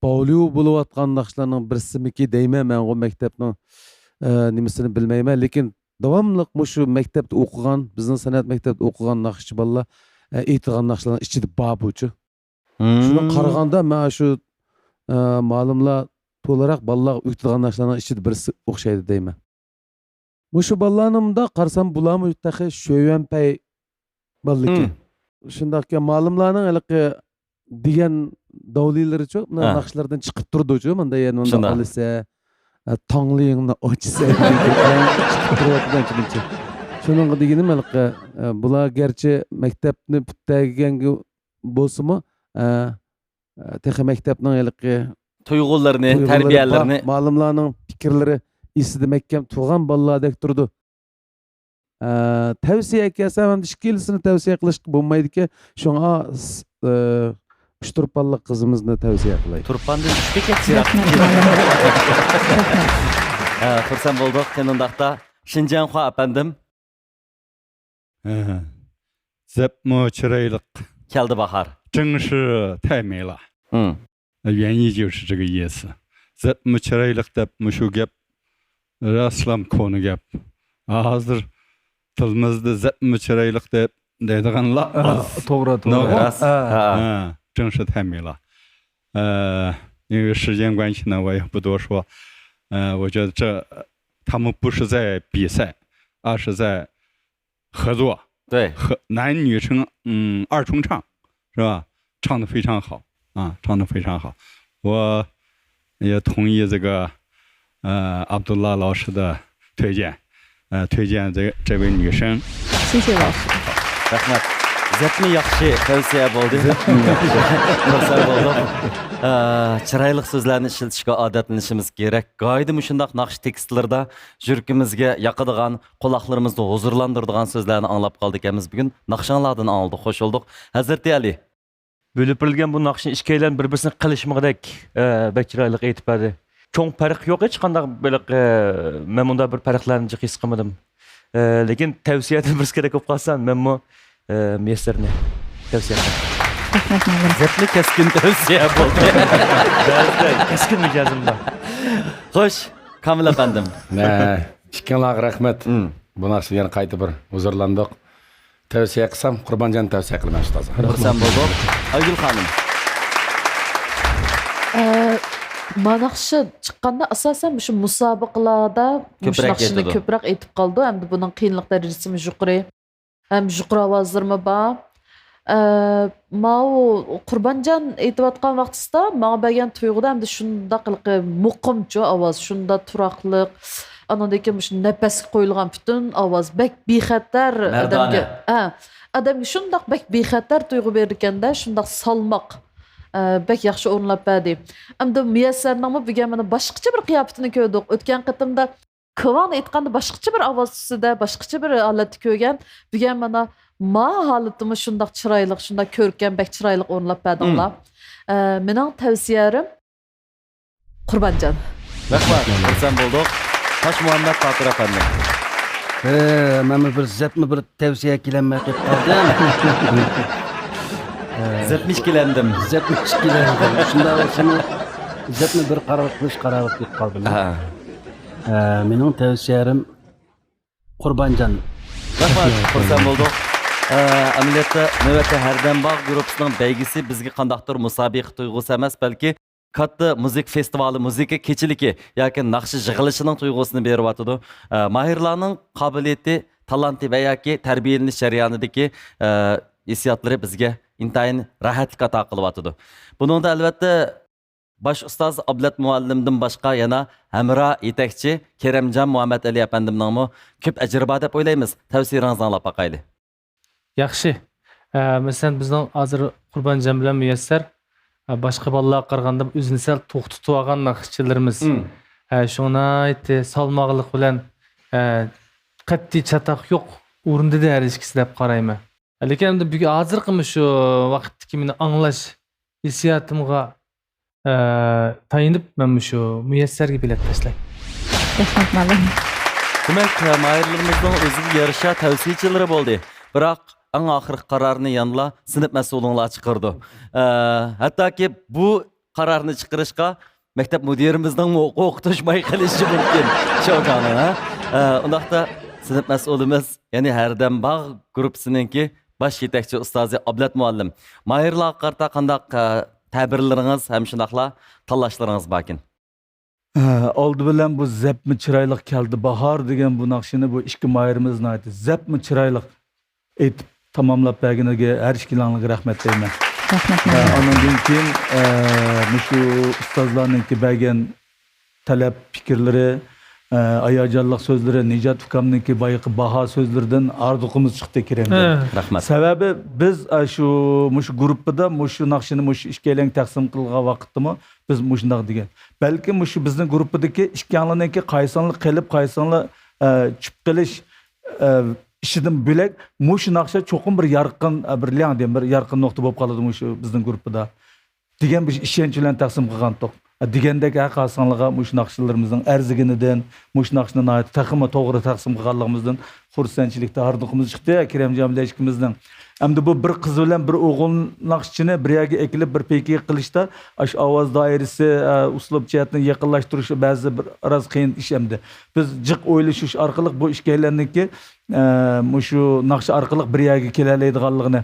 Pauliu bo'layotgan naqshlarning birsimiki deyman, men o maktabning nimasini bilmayman, lekin davomli mushu maktabda o'qigan, bizning san'at maktabida o'qigan naqshchi bolalar aytgan naqshlarning ichida bor buchi. Shuni qaraganda men shu ma'lumlar to'laroq bolalarga o'tgan naqshlarning ichida birisi o'xshaydi deyman. Mushu bolalarnimda qarsam bularmi taxi sho'yanpay bolliki. Shundaqki ma'lumlarning haliqi degan davlilaricha naqshlardan chiqib turdi-chu, menda yana unda olsa tonglingni ochsa chiqib turadigan. Şunun degenim haliqi bular gerçi maktabni bitaganga bo'lsa-mu, texi maktabning haliqi tuyg'ularini, tarbiyalarini, ma'lumlarning fikrlari esida mahkam turgan bolalardek turdi. Tavsiya qilsam, ikkilisini tavsiya qilish bo'lmaydi-ki, shunga Turpanlık kızımızla tavsiye qilay. Turpandan tushib ketdi. Xursand bo'ldik. Kenondaqda Xinjiang Xo apandim. Zepmo chiroyli. keldi bahar. 真是太美了。原意就是这个意思。Zepmo chiroyli deb mushu gap raslam konu gap. Hozir tilimizda zepmo chiroyli deb deydiganlar to'g'ri. 真是太美了，因为时间关系呢，我也不多说。我觉得他们不是在比赛，而是在合作。对，和男女生二重唱，是吧？唱得非常好啊，唱得非常好。我也同意这个阿卜杜拉老师的推荐，推荐这位女生。谢谢老师。 Zepmi yaxshi tavsiya bo'ldi. Xursand bo'ldim. Chiroyli so'zlarni ishlatishga odatlanishimiz kerak. Qoida shundoq naqsh tekstlarda yuragimizga yoqadigan, quloqlarimizni huzurlantiradigan so'zlarni anglab qoldik ekanmiz. Bugun naqshlardan oldik, xo'sh bo'ldik. Hazrati Ali. Bo'lib berilgan bu naqshni ishkaylan bir-birini qilishmagidek bek chiroyli aytib berdi. Cho'ng farq yo'q, hech qanday men bunda bir farqlarni his qilmadim. Lekin tavsiyani bir kerak bo'lib qolsan, men Mesterni tavsiya qilaman. Zepli keskin tavsiya bo'ldi. Keskin mijozim bor. Xo'sh, Kamil efendim. Ikkinlarga rahmat. Bu narsa yana qayta bir huzurlandik. Tavsiya qilsam, Qurbonjon tavsiya qilaman ustoz. Xursand bo'ldim. Aygul xonim. Manaqshi chiqqanda asosan shu musobaqalarda mushunaqshini ko'proq aytib qoldi. Hamda buning qiyinlik darajasi yuqori. Ham yuqori ovozlarmi bor. Mao Qurbonjon aytayotgan vaqtida menga bergan tuyg'uda hamda shundaq muqimchi ovoz, shunda turaqliq, anadagi shu nafasga qo'yilgan butun ovoz bek bexatar odamga shundaq bek bexatar tuyg'u berganda shundaq salmoq bek yaxshi o'rnlab berdi. Hamda Muyassarning bugun mana boshqacha bir qiyofatini ko'rdik. O'tgan qatimda Kıvan aytganda boshqacha bir ovoz ustida, boshqacha bir holatda ko'rgan. Bugun mana ma holatimi shundaq chiroyli, shundaq ko'rkam, bek chiroyli o'rnlab berdinglar. Mening tavsiyalarim Qurbonjon. Rahmat, xursand bo'ldik. Tosh Muhammad Botir efendim. Mana bir zepmi bir tavsiya qilaman deb qoldim. Zepmiş kilendim. Shunda o'shani zepmi bir qaror qilish deb qoldim. Mening tavsiyalarim Qurbonjon. Rahmat, xursand bo'ldik. Amaliyotda navbatda Hardambog' guruhining belgisi bizga qandaqdir musobaqa tuyg'usi emas, balki katta muzik festivali, muzika kechiligi yoki naqshi yig'ilishining tuyg'usini beryotidi. Mahirlarning qobiliyati, talanti va yoki tarbiyalanish jarayonidagi hissiyotlari bizga intayin rahatlik ato qilyotidi. Buningda albatta baş ustoz Ablat muallimdan boshqa yana hamra yetakchi Keremjon Muhammad Ali efendimning ko'p ajriba deb o'ylaymiz. Tavsiyangizni anglab boqaylik. Yaxshi. Masalan bizning hozir Qurbonjon bilan Muyassar boshqa bolalarga qaraganda o'zini sal to'xtatib olgan naqshchilarimiz. Shuni aytdi, salmoqliq bilan qat'iy chataq yo'q, o'rnida har ikkisi deb qarayman. Lekin bugun hozirgi shu vaqtdagi meni anglash hissiyotimga tayinib men shu Muyassarga bilet tashlay. Rahmat malim. Demak, mahirlarimizning o'ziga yarasha tavsiyachilari bo'ldi. Biroq eng oxirgi qarorni yanla sinf mas'ullar chiqardi. Hattoki bu qarorni chiqarishga maktab mudirimizning o'qitishmay qilishi mumkin. Shogani, undaqda sinf mas'ulimiz, ya'ni Hardambog' guruhininki bosh yetakchi ustozi Ablat muallim. Mahirlar qarta qandaq ta'birlaringiz ham shunaqla tanlashlaringiz borkin. Oldi bilan bu zepmi chiroyli keldi bahor degan bu naqshini bu ikki mahirimizni aytdi. Zepmi chiroyli aytib tamomlab berganiga har ikkilarga rahmat deyman. Ondan keyin shu ustozlarninki bergan talab fikrlari, ayajonliq so'zlari, Nijat ukamninki boyiqi baho so'zlaridan arduqimiz chiqdi Keremjon. Rahmat. Sababi biz shu guruhda shu naqshini ikkalang taqsim qilgan vaqtdami biz shundoq degan. Balki shu bizning guruhdagi ikkalaniki qaysanli qilib qaysanli chip qilish ishidan bo'lak shu naqsha cho'qim bir yarqin bir yarqin nuqta bo'lib qoladi shu bizning guruhda. Degan bir ishonch bilan taqsim qilgandik. Degandek haqiqatsanlığa muş naqshlarımızın arziginidan, muş naqshni taqimi to'g'ri taqsim qilganligimizdan xursandchilikda arduqimiz chiqdi Keremjon bilan ikkimizning. Hamda bu bir qiz bilan bir o'g'il naqshchini bir yerga ekilib bir peki qilishda ash ovoz doirasi, uslub jihatini yaqinlashtirishi ba'zi bir araz qiyin ish hamda. Biz jiq o'ylashish orqali bu ishkaylarniki shu naqsh orqali bir yerga kelalaydiganligini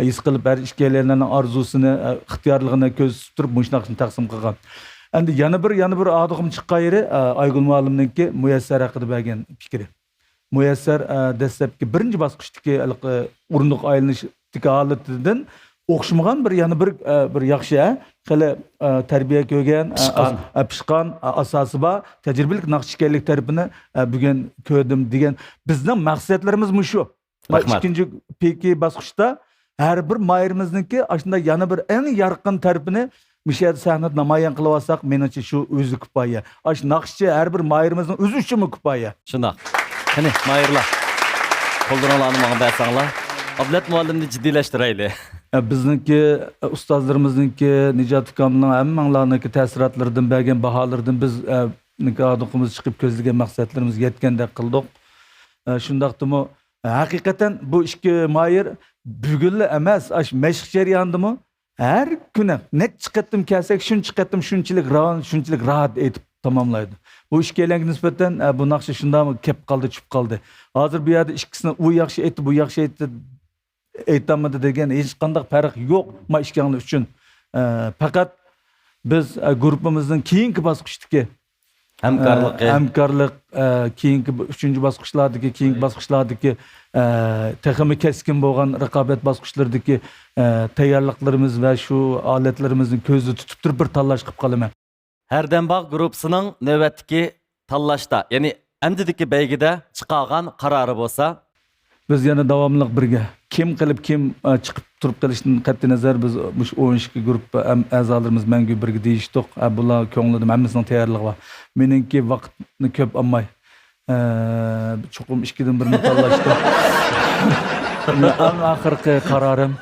his qilib har ishkaylarning orzusini, ixtiyorligini ko'z tutib mush naqshni taqsim qilgan. Endi yana bir adıqım çıqqan yeri Aygul muallimninki Muyassar haqida bergan fikri. Muyassar dastlabki birinchi bosqichdagi o'rindiq aylanishdagi holatidan o'xshamagan bir yaxshi hali tarbiya ko'rgan, pishqan asosi bor, tajribalik naqshchilik tarafini bugun ko'rdim degan bizning maqsadlarimiz shu. Ikkinchi peki bosqichda har bir mayirimizniki shunda yana bir eng yorqin tarafini Müşahede sahnede namayan kılavazsak menimce şu özü kupaya. Aş naqshchi her bir mayirimizin özü üçün mü kupaya? Şuna. Hani mayirlar. Koldunalarını bana bersanlar. Ablat muallimni ciddileştireyli. Bizninki ustozlarimizniki Nijat ukamning hammalarniki ta'sirotlardan bergan baholardan biz aduqimiz chiqib ko'zlagan maqsadlarimizga yetgandek qildik. Shundaqdimi haqiqatan bu ikki mayir bugunla emas, aş mashq jarayonidami her güne net çıkarttım kelsek şunchalik rahat etip tamamlaydı. Bu ikkilanga nisbatan bu naqshi shundami kep qoldi, tushib qoldi. Hozir bu yerda ikkisini u yaxshi aytdi, bu yaxshi aytdi aytolmadi degan hech qanday farq yo'q ma ikkilangiz uchun. Faqat biz guruhimizning keyingi bosqichdagi hamkorlik keyingi 3-bosqichlardagi keyingi bosqichlardagi texmi keskin bo'lgan raqobat bosqichlardagi tayyorliklarimiz va shu olatlarimizni ko'zda tutib turib bir tanlash qilib qolaman. Herdembağ grupsining navbatdagi tanlashda, ya'ni amdidagi baygida chiqargan qarori bo'lsa, biz yana davomli birga kim qilib kim chiqib turib qilishdan qat'iy nazar biz bu 12 guruh a'zolarimiz mangu birga deyishdik. Bular ko'nglida hammasining tayyorligi bor. Meningki vaqtni ko'p olmay cho'qim 2dan 1 tanlashdi. Eng oxirgi qarorim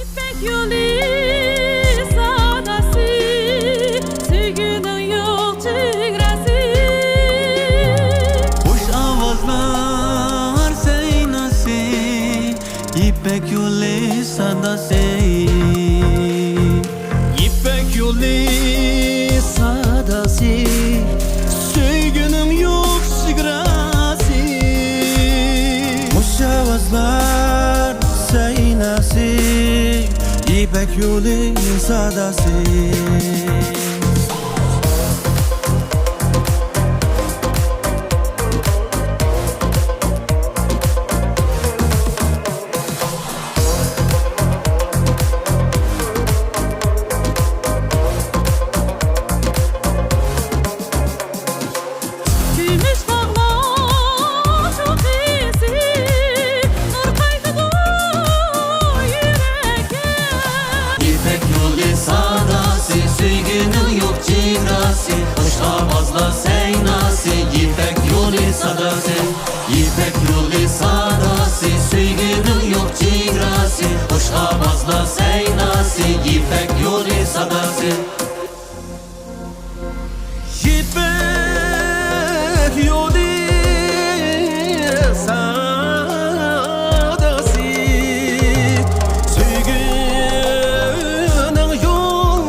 İpek yolu sadası, sevginin yok çigresi. Hoş avazlar seynası, İpek yolu sadası. İpek yolu sadası, sevginin yok çigresi. Hoş avazlar seynası, İpek yolu sadası. Gümüş bağlar çok iyisi, nur kaynadı yüreğe. İpek yolu sadası, sevginin yok çigrası. Hoş avazlar seynası, İpek yolu sadası. İpek yolu sadası, sevginin yok çigrası. Hoş avazlar seynası, İpek yolu sadası. İpek yolu sadası, sevginin yok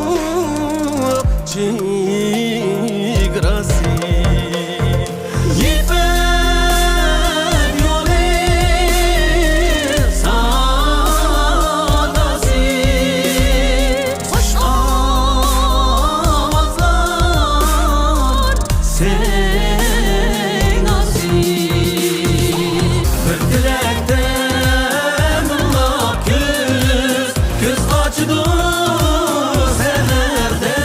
çigrası. İpek yolu sadası, hoş avazlar seynası. Bir dilekten Allah göz açdı seherde.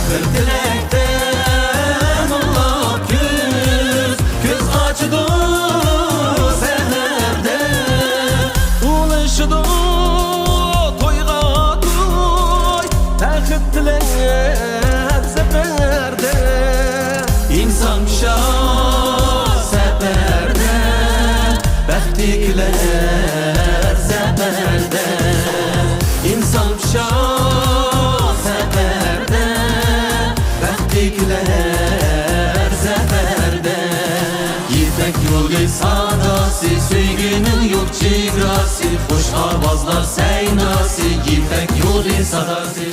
Bir dilekten Allah göz açdı seherde. Ulaşdı toyga toy, taxit tilep seferde. İnsan şah seferde, baxtliklar seferde. İnsan şah seferde, baxtliklar seferde. İpek yolu sadası, sevginin yok çigrası. Hoş avazlar seynası, İpek yolu sadası.